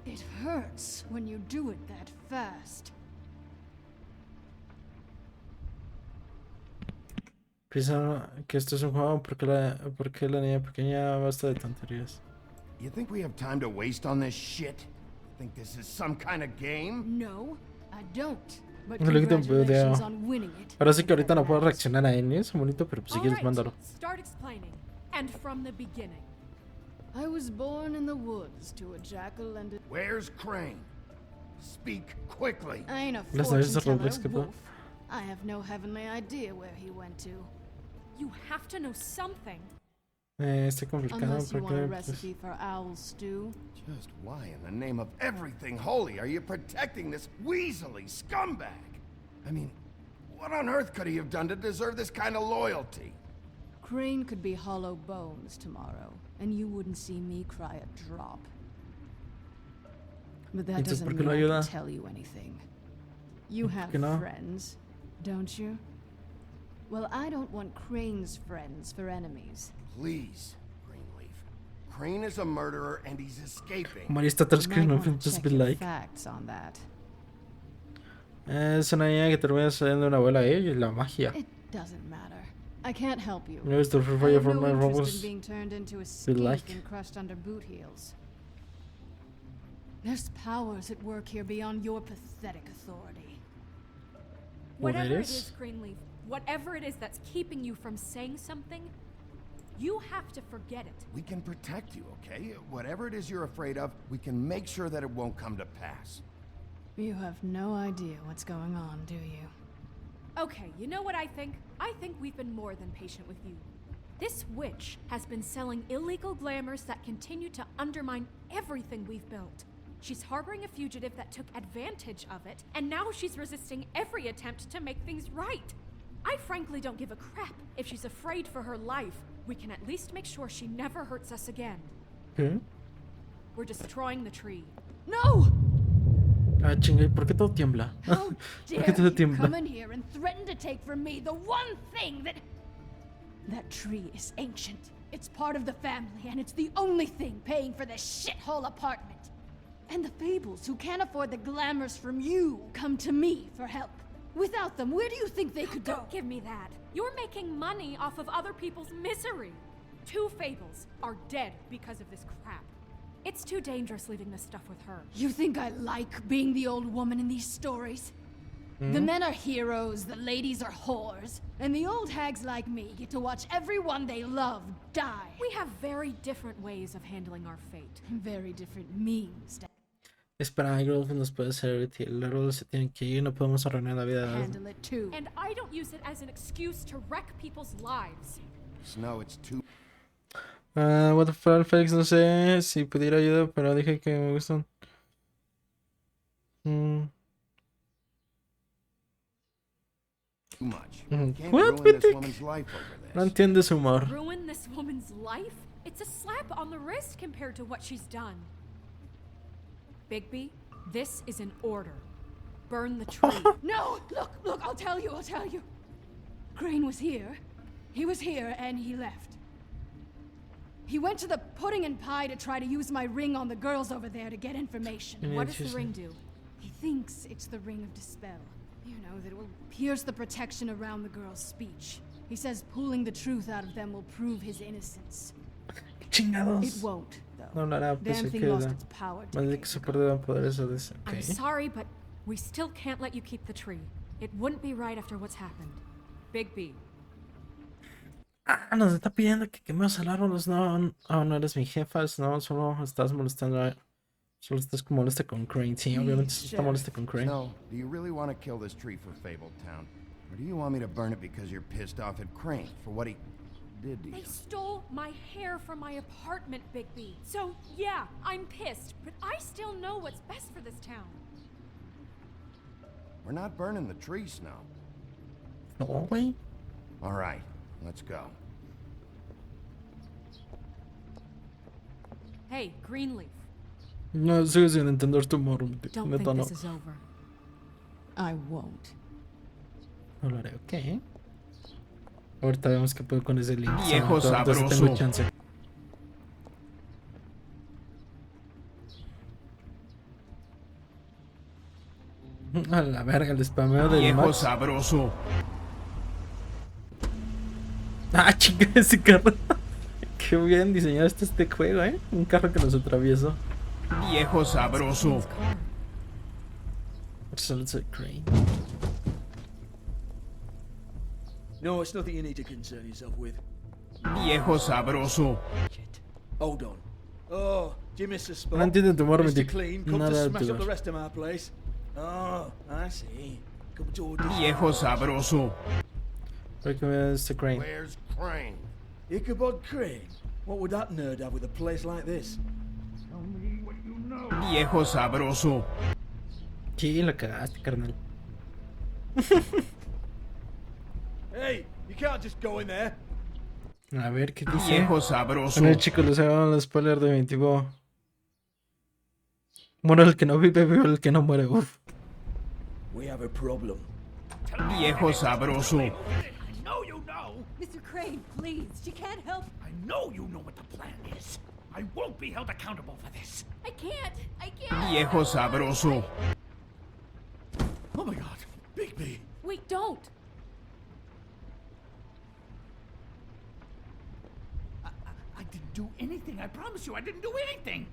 S5: It hurts when you do it that fast.
S1: Piensa que esto es un juego porque la niña pequeña basta de tonterías.
S3: You think we have time to waste on this shit? Think this is some kind of game?
S21: No, I don't. But
S1: No le quito un video.
S21: congratulations on winning it.
S1: Ahora sí que ahorita no puedo reaccionar a él, es bonito, pero pues si quieres mándalo.
S21: Start explaining. And from the beginning. I was born in the woods to a jackal and a...
S3: Where's Crane? Speak quickly.
S21: I ain't a
S1: Las naves de Roblox, ¿qué
S21: wolf. I have no heavenly idea where he went to.
S7: You have to know something.
S1: Está complicado
S21: Unless you want a
S1: porque
S21: recipe for owl stew.
S3: Just why in the name of everything holy are you protecting this weaselly scumbag? I mean, what on earth could he have done to deserve this kind of loyalty?
S21: Crane could be hollow bones tomorrow, and you wouldn't see me cry a drop. But that doesn't mean I can tell you anything. You have friends, don't you? Well, I don't want Crane's friends for enemies.
S3: Please, Greenleaf. Crane is a murderer and he's escaping.
S1: Marista Greenleaf, just be like.
S21: Facts on that.
S1: Es una niña que termina siendo una abuela y la magia.
S21: It doesn't matter. I can't help you.
S1: No, it's the
S21: I have
S1: for my
S21: no interest
S1: robots.
S21: in being turned into a
S1: Be
S21: skink
S1: like.
S21: and crushed under boot heels. There's powers at work here beyond your pathetic authority.
S7: Whatever it is, Greenleaf, whatever it is that's keeping you from saying something, you have to forget it.
S3: We can protect you, okay? Whatever it is you're afraid of, we can make sure that it won't come to pass.
S21: You have no idea what's going on, do you?
S7: Okay, you know what I think? I think we've been more than patient with you. This witch has been selling illegal glamours that continue to undermine everything we've built. She's harboring a fugitive that took advantage of it, and now she's resisting every attempt to make things right. I frankly don't give a crap if she's afraid for her life. We can at least make sure she never hurts us again. We're destroying the tree.
S21: No!
S1: Ah, chinga, ¿por qué todo tiembla?
S21: How
S1: ¿Por
S21: dare
S1: qué todo
S21: you
S1: tiembla?
S21: come in here and threaten to take from me the one thing that... That tree is ancient. It's part of the family, and it's the only thing paying for this shithole apartment. And the Fables, who can't afford the glamours from you, come to me for help. Without them, where do you think they could go?
S7: Don't give me that. You're making money off of other people's misery. 2 Fables are dead because of this crap. It's too dangerous leaving this stuff with her.
S21: You think I like being the old woman in these stories? The men are heroes, the ladies are whores, and the old hags like me get to watch everyone they love die.
S7: We have very different ways of handling our fate.
S21: Very different means.
S1: Espera, Girlfriend nos puede servir. El árbol se tiene que ir, no podemos arruinar la vida.
S21: Handle it too.
S7: And I don't use it as an excuse to wreck people's lives.
S3: Snow, it's too...
S1: What the fuck, Felix, no sé si pudiera ayudar, pero dije que me gustan.
S3: Too much. Can't
S1: What?
S3: ruin this woman's life over this.
S1: No entiendo su humor.
S7: Ruin this woman's life? It's a slap on the wrist compared to what she's done. Bigby, this is an order. Burn the tree.
S21: No! Look, I'll tell you. Crane was here. He was here, and he left. He went to the pudding and pie to try to use my ring on the girls over there to get information.
S7: What does the ring do?
S21: He thinks it's the ring of dispel. You know, that it will pierce the protection around the girl's speech. He says pulling the truth out of them will prove his innocence.
S1: Chingados.
S21: It won't, though.
S1: No hablará, pues se queda. Más de que se perderán poderes de ese.
S7: I'm sorry, but we still can't let you keep the tree. It wouldn't be right after what's happened. Bigby.
S1: Ah, nos está pidiendo que quememos el árbol. No, no eres mi jefa. No, solo estás molestando. Solo estás molesta con Crane. Sí, obviamente está molesta con Crane.
S3: No, do you really want to kill this tree for Fabled Town? Or do you want me to burn it because you're pissed off at Crane for what he did to you?
S7: They stole my hair from my apartment, Bigby. So, yeah, I'm pissed, but I still know what's best for this town.
S3: We're not burning the tree, Snow.
S1: No, way.
S3: All right, let's go.
S7: Hey, Greenleaf.
S1: No, sigo sin entender tu humor.
S7: Don't
S1: Neta,
S7: think
S1: no.
S7: this is over.
S21: I won't.
S1: No lo haré, ok. Ahorita vemos que puedo con ese link.
S10: Viejo
S1: Entonces
S10: sabroso.
S1: tengo chance. A la verga, el spameo del
S10: Viejo
S1: Max.
S10: sabroso.
S1: Ese carro. Qué bien diseñado está este juego, ¿eh? Un carro que nos atraviesó.
S10: Viejo sabroso.
S1: Sounds like Crane.
S12: No, it's nothing you need to concern yourself with.
S10: Viejo sabroso.
S12: Hold on. Oh, do you miss the spot?
S1: No entiendo tu humor,
S12: Mr. Clean, come
S1: nada
S12: to
S1: de
S12: smash
S1: tu
S12: up the rest of my place. Oh, I see. Come to audition.
S10: Viejo sabroso.
S1: Recommends the Crane.
S19: Where's Crane?
S12: Ichabod Crane? What would that nerd have with a place like this?
S19: Tell me what you know.
S10: Viejo sabroso.
S1: Sí, lo cagaste, carnal.
S12: Hey, you can't just go in there.
S1: A ver, ¿qué dice?
S10: Viejo sabroso.
S1: Bueno, chicos, les hago el spoiler definitivo. Muere el que no vive, vive el que no muere. Uf.
S12: We have a problem.
S10: Viejo sabroso.
S6: I know you know.
S21: Mr. Crane, please, she can't help.
S6: I know you know what the plan is. I won't be held accountable for this.
S21: I can't. I can't.
S10: Viejo sabroso.
S12: Oh my god, Bigby.
S21: Wait, don't.
S6: I didn't do anything. I promise you, I didn't do anything.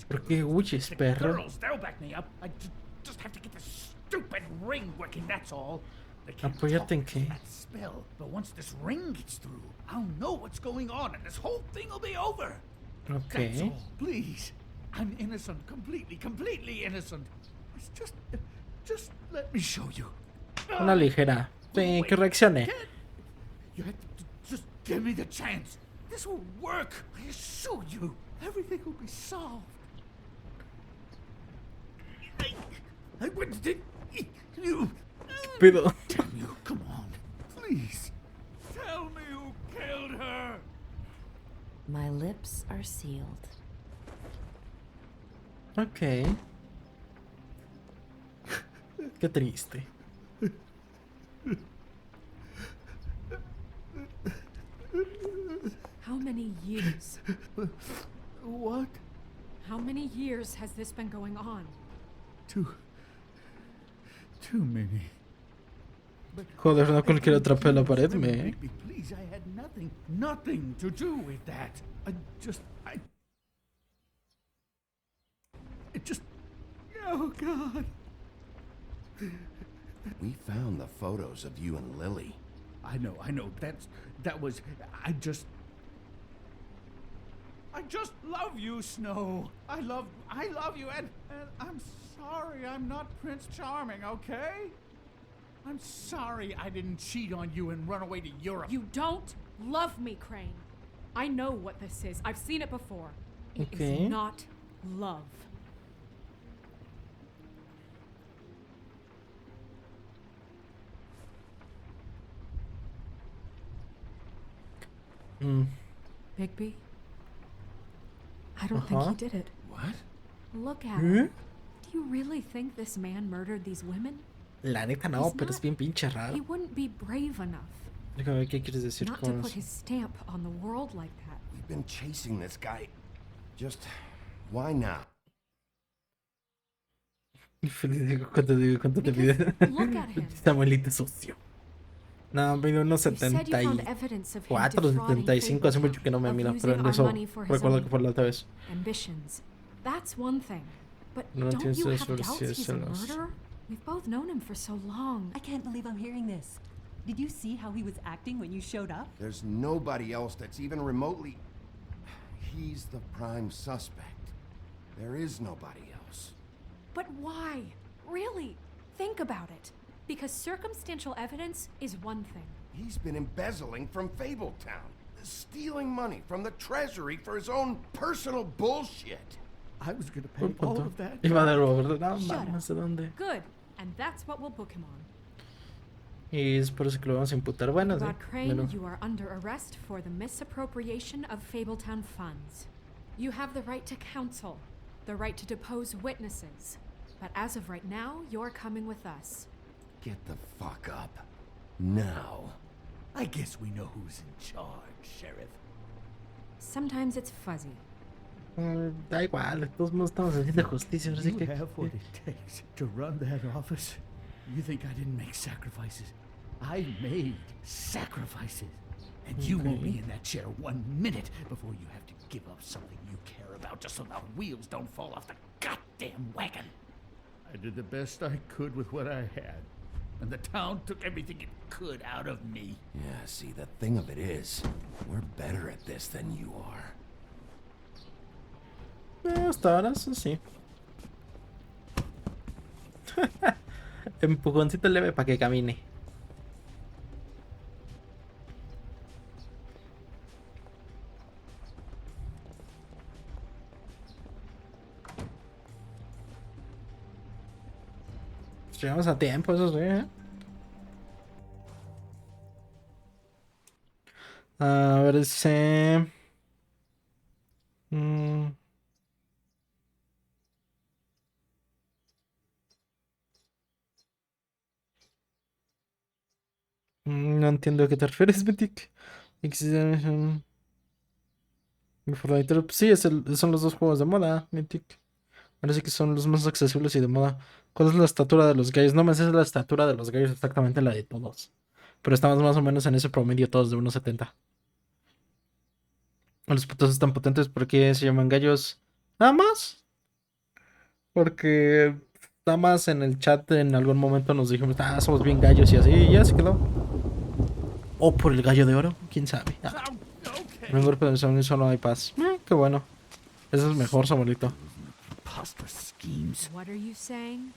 S1: ¿Por qué huyes,
S6: The
S1: perro?
S6: girls, they'll back me up. I just have to get this stupid ring working, that's all. They can't
S1: ¿Apoyarte en
S6: talk
S1: qué?
S6: that spell, but once this ring gets through, I'll know what's going on, and this whole thing will be over. That's
S1: Ok.
S6: all. Please, I'm innocent, completely innocent. It's just let me show you.
S1: Una ligera. Sí, que reaccione.
S6: You have to just give me the chance. This will work. I assure you, everything will be solved. I wouldn't you.
S1: Pido.
S6: Tell me, come on, please. Tell me who killed her.
S22: My lips are sealed.
S1: Ok. Qué triste.
S7: How many years?
S12: What?
S7: How many years has this been going on?
S2: Too many.
S1: Joder, no cualquier atrape la pared, me.
S6: Bigby, please, I had nothing to do with that. Oh God.
S3: We found the photos of you and Lily.
S6: I know. That was. I just love you, Snow. I love you, and I'm sorry I'm not Prince Charming, okay? I'm sorry I didn't cheat on you and run away to Europe.
S7: You don't love me, Crane. I know what this is. I've seen it before. It
S1: Okay.
S7: is not love. Bigby? I don't think he did it.
S3: What?
S7: Look at him. Do you really think this man murdered these women?
S1: La neta no, pero es bien pinche
S7: He
S1: raro.
S7: wouldn't be brave enough
S1: Déjame ver qué quieres decir
S7: not to
S1: con
S7: put
S1: eso.
S7: his stamp on the world like that.
S3: We've been chasing this guy. Just why not?
S1: Digo, ¿cuánto te pide?
S7: Look at him.
S1: Samuelito sucio. No, pide unos
S7: You said you found evidence of him
S1: 74,
S7: defrauding
S1: 75. Hace mucho que no me
S7: of
S1: mira,
S7: using
S1: pero en
S7: our
S1: eso
S7: money for his
S1: recuerdo
S7: own
S1: que fue la otra vez.
S7: ambitions. That's one thing. But
S1: No
S7: don't
S1: tienes
S7: you
S1: que
S7: have doubts he's a
S1: celos.
S7: murderer? We've both known him for so long.
S22: I can't believe I'm hearing this. Did you see how he was acting when you showed up?
S3: There's nobody else that's even remotely... He's the prime suspect. There is nobody else.
S7: But why? Really? Think about it. Because circumstantial evidence is one thing.
S3: He's been embezzling from Fabletown, stealing money from the treasury for his own personal bullshit.
S6: I was gonna
S1: Un
S6: pay all
S1: punto.
S6: of that.
S1: Iba de nuevo, ¿verdad? No,
S7: Shut
S1: no sé dónde.
S7: Good. And that's what we'll book him on.
S1: Y es por eso que lo vamos a imputar. Bueno, sí.
S7: Rod Crane,
S1: Bueno.
S7: you are under arrest for the misappropriation of Fabletown funds. You have the right to counsel, the right to depose witnesses. But as of right now, you're coming with us.
S3: Get the fuck up. Now.
S6: I guess we know who's in charge, Sheriff.
S7: Sometimes it's fuzzy.
S1: Da igual, de todos modos estamos haciendo justicia. Así
S6: You
S1: que.
S6: have what it takes to run that office. You think I didn't make sacrifices? I made sacrifices.
S2: And you won't be in that chair 1 minute before you have to give up something you care about just so the wheels don't fall off the goddamn wagon. I did the best I could with what I had. And the town took everything it could out of me.
S3: Yeah, see, the thing of it is, we're better at this than you are.
S1: Hasta ahora, eso sí. Empujoncito leve para que camine. Llegamos a tiempo, eso sí, ¿eh? A ver si... No entiendo a qué te refieres, Betik. Sí, son los dos juegos de moda, Mythic. Parece que son los más accesibles y de moda. ¿Cuál es la estatura de los gallos? No me sé la estatura de los gallos, exactamente la de todos. Pero estamos más o menos en ese promedio todos de 1.70. Los putos están potentes porque se llaman gallos. Nada más. Porque nada más en el chat en algún momento nos dijimos, somos bien gallos y así, y ya se quedó. O por el gallo de oro, quién sabe. En un grupo de zombies solo hay paz. Qué bueno. Eso es mejor, Samuelito.
S7: What are you saying?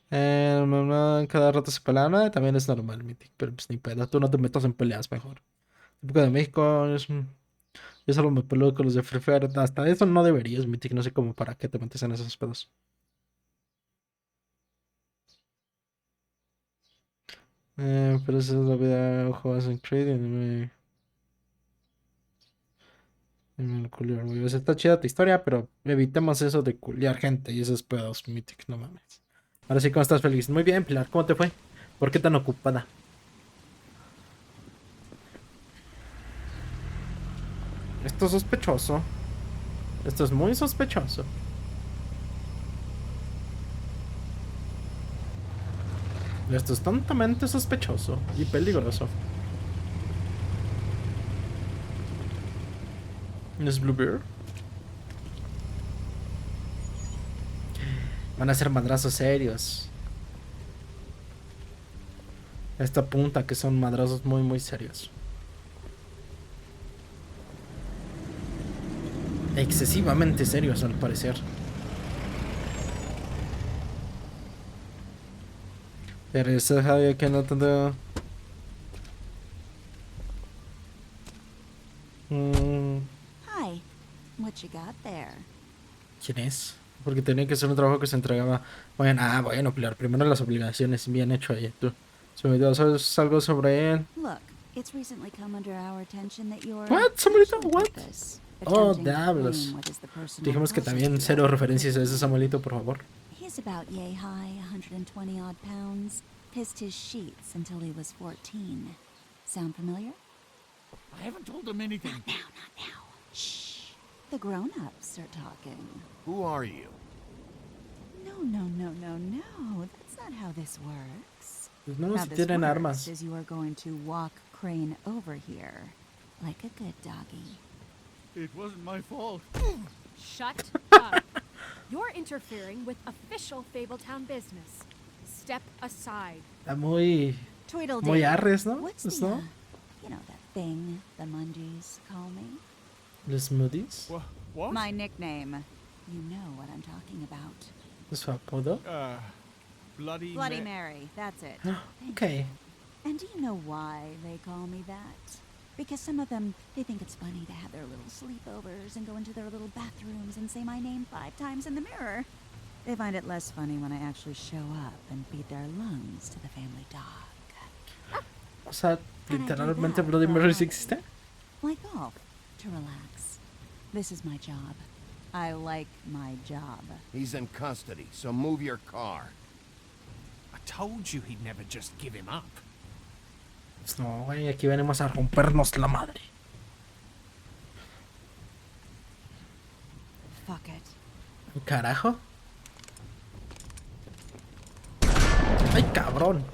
S1: Cada rato se pelean, también es normal, Mythic, pero pues ni pedo, tú no te metas en peleas mejor. Época de México, yo solo me peleo con los de Free Fire, hasta eso no deberías, Mythic, no sé cómo para qué te metes en esos pedos. Pero esa es la vida, juegas en Creed y está chida tu historia, pero evitemos eso de culiar gente y esos pedos, Mythic, no mames. Ahora sí, ¿cómo estás, feliz? Muy bien, Pilar, ¿cómo te fue? ¿Por qué tan ocupada? Esto es sospechoso. Esto es muy sospechoso. Esto es tontamente sospechoso y peligroso. ¿Es Bluebeard? Van a ser madrazos serios. Esto apunta que son madrazos muy muy serios. Excesivamente serios al parecer. Pero eso es que no tanto.
S5: Hi. What you got there?
S1: ¿Quién es? Porque tenía que ser un trabajo que se entregaba. Bueno, Pilar, primero las obligaciones. Bien hecho ahí, tú. Se me dio, ¿sabes algo sobre él?
S5: Look, it's recently come under our attention that you're
S1: What? Samuelito, what? Oh, diablos. Dijimos que también cero referencias a ese Samuelito, por favor.
S5: He's about yay high, 120 odd pounds. Pissed his sheets until he was 14. Sound familiar?
S2: I haven't told him anything.
S5: Not now. Shh. The grown-ups are talking.
S3: Who are you?
S5: No. That's not how this works.
S1: Pues no, si tienen armas.
S5: Is you are going to walk Crane over here, like a good doggy.
S2: It wasn't my fault.
S4: Shut up. You're interfering with official Fabletown business. Step aside.
S1: Está muy
S5: Tweedledee.
S1: arres, ¿no?
S5: What's the, you know, that thing the Mundies call me?
S1: Los Moody's.
S2: What?
S5: My nickname. You know what I'm talking about.
S1: ¿Su apodo?
S2: Bloody
S5: Mary, that's it.
S1: Okay.
S5: And do you know why they call me that? Because some of them, they think it's funny to have their little sleepovers and go into their little bathrooms and say my name 5 times in the mirror. They find it less funny when I actually show up and feed their lungs to the family dog.
S1: O sea, literalmente Bloody Mary sí existe.
S5: Like golf, to relax. This is my job. I like my job.
S3: He's in custody, so move your car.
S6: I told you he'd never just give him up.
S1: Pues no, güey, aquí venimos a rompernos la madre.
S5: Fuck it.
S1: ¿Carajo? ¡Ay, cabrón!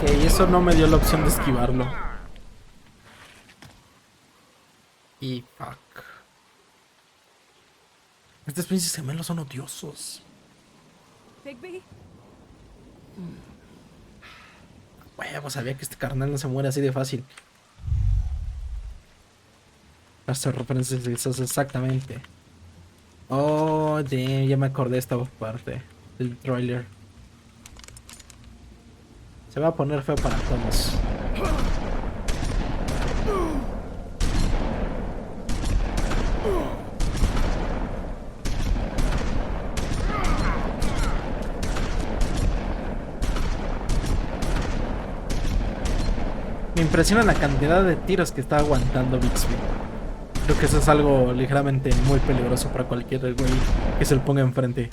S1: Ok, eso no me dio la opción de esquivarlo. Y fuck. Estos pinches gemelos son odiosos.
S7: Bigby?
S1: Huevo, sabía que este carnal no se muere así de fácil. Las referencias exactamente. Oh, damn, ya me acordé de esta parte del trailer. Se va a poner feo para todos. Me impresiona la cantidad de tiros que está aguantando Bixby. Creo que eso es algo ligeramente muy peligroso para cualquier güey que se le ponga enfrente.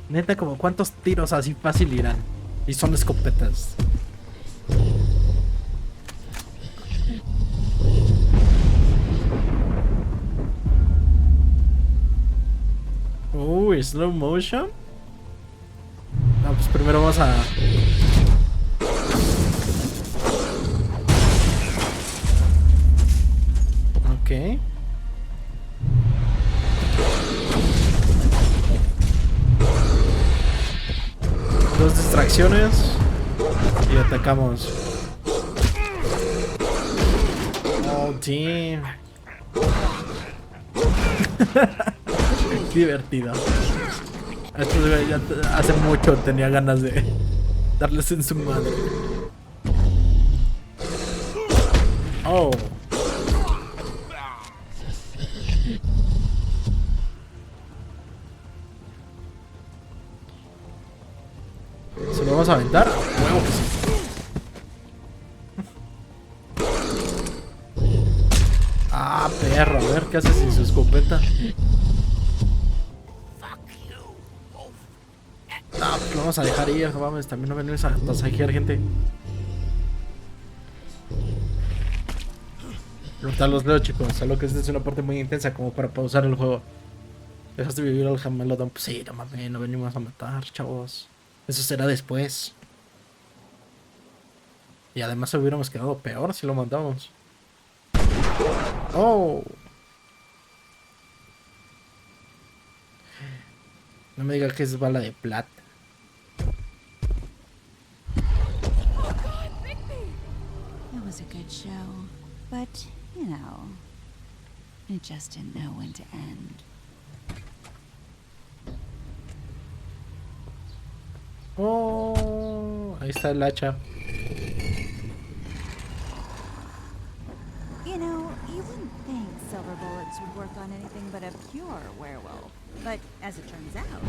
S1: Neta, como cuántos tiros así fácil irán. Y son escopetas. Uy, slow motion. No, pues primero vamos a... Ok. Dos distracciones. Y atacamos. Oh, damn. Divertido. Estos güeyes ya hace mucho tenía ganas de darles en su madre. Oh. ¿Se lo vamos a aventar? Huevo que sí. Ah, perro, a ver qué hace sin su escopeta. Ah, pues lo vamos a dejar ir, no mames, también no venimos a tasajear gente. Ahorita los leo, chicos, solo que esta es una parte muy intensa como para pausar el juego. ¿Dejaste vivir al Jamelodon? Pues sí, no mames, no venimos a matar, chavos. Eso será después. Y además hubiéramos quedado peor si lo matamos. Oh. No me diga que es bala de plata.
S5: It was a good show, but, you know, it just didn't know when to end.
S1: Oh, ahí está el hacha.
S5: You know, you wouldn't think silver bullets would work on anything but a pure werewolf. But as it turns out,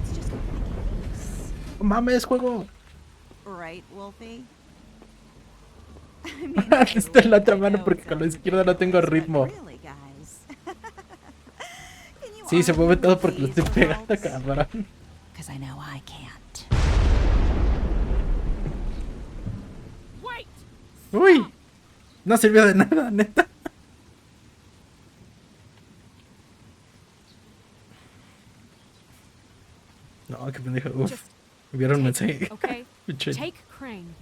S5: it's just not the case.
S1: Mames, juego.
S5: Right, Wolfie?
S1: Está en la otra mano porque con la izquierda no tengo ritmo. Sí, se mueve todo porque lo estoy pegando, cabrón.
S5: Because I know I can't.
S1: Uy, no sirvió de nada, neta. No, qué pendejo. Uf, vieron un mensaje.
S7: Okay, take Crane.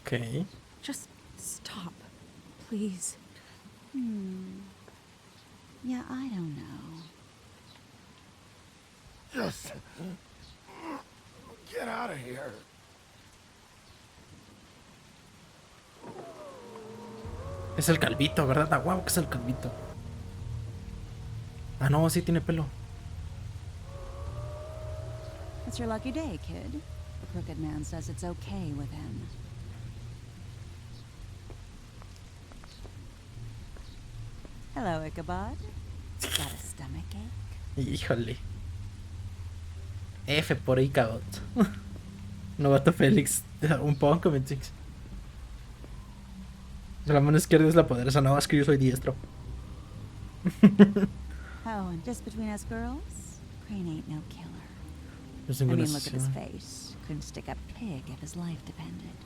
S1: Okay.
S7: Just stop, please.
S5: Yeah, I don't know.
S19: Just get out of here.
S1: Es el calvito, ¿verdad? Ah, guau, que es el calvito. Ah, no, sí tiene pelo.
S5: It's your lucky day, kid. The crooked man says it's okay with him. Hello, Ichabod. Got a stomachache?
S1: Híjole. F por Ichabod. Novato Félix. Un poco, Metix. La mano izquierda es la poderosa. No, es que yo soy diestro.
S5: Oh, and just between us girls, Crane ain't no killer.
S1: I
S5: mean, look at his face. Couldn't stick a pig if his life depended.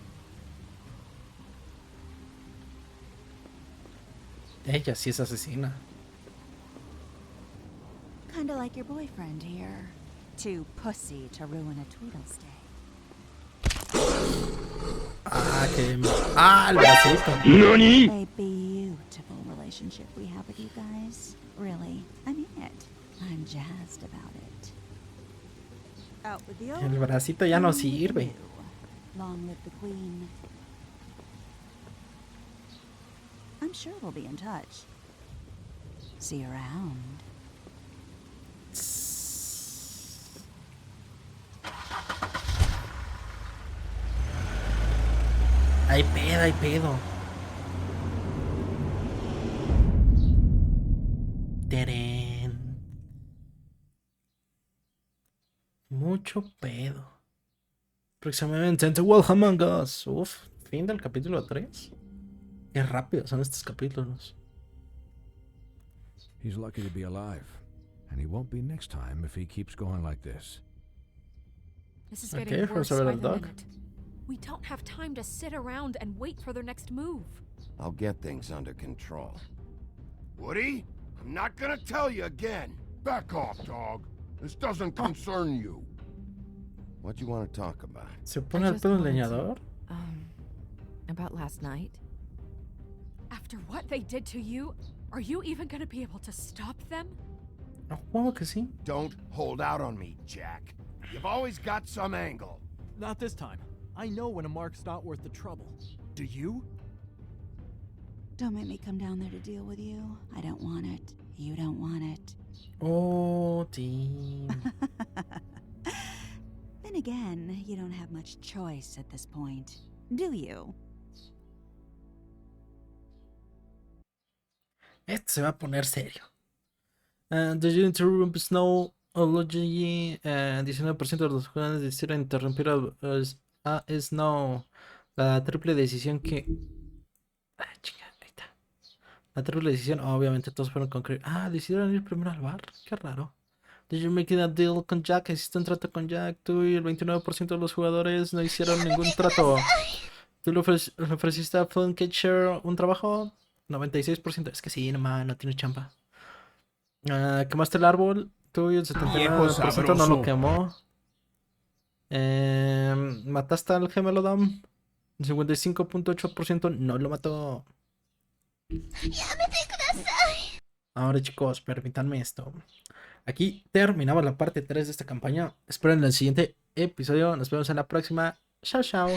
S1: Ella sí es asesina.
S5: kinda like your boyfriend here. Too pussy to ruin a Tweedle stay.
S1: Ah, que... Ah, el bracito.
S5: A beautiful relationship we have with you guys. Really, I mean it. I'm jazzed about it. Out with the old,
S1: El bracito ya no sirve.
S5: long live the queen. I'm sure we'll be in touch. See you around.
S1: Hay pedo, hay pedo. Terén. Mucho pedo. Próximamente en The Wolf Among Us. Uf, fin del capítulo 3. Qué rápido son estos capítulos.
S13: He's lucky to be alive, and he won't be next time if he keeps going like this.
S7: This is getting worse
S1: vamos a ver
S7: by
S1: al
S7: the
S1: doc.
S7: minute. We don't have time to sit around and wait for their next move.
S3: I'll get things under control.
S19: Woody, I'm not gonna tell you again. Back off, dog. This doesn't concern you.
S3: What do you want to talk about?
S1: ¿Se pone el pedo el leñador?
S16: About last night.
S7: After what they did to you, are you even gonna be able to stop them?
S1: Juego que sí.
S19: Don't hold out on me, Jack. You've always got some angle.
S17: Not this time. I know when a mark's not worth the trouble. Do you?
S5: Don't make me come down there to deal with you. I don't want it. You don't want it.
S1: Oh, team.
S5: Then again, you don't have much choice at this point, do you?
S1: Esto se va a poner serio. The Interrupt Snow Ology. 19% de los jugadores decidieron interrumpir a Snow. La triple decisión que. Ah, chinga, ahí está. La triple decisión, obviamente todos fueron con. Decidieron ir primero al bar. Qué raro. Did you make a deal con Jack? ¿Hiciste un trato con Jack? Tú y el 29% de los jugadores no hicieron ningún trato. ¿Tú le ofreciste a Funketcher un trabajo? 96%. Es que sí, nomás no tiene chamba. ¿Quemaste el árbol? Tú y el 79% no lo quemó. ¿Mataste al gemelo Dom? El 55.8% no lo mató. Ahora chicos, permítanme esto. Aquí terminamos la parte 3 de esta campaña. Esperen el siguiente episodio. Nos vemos en la próxima. Chao, chao.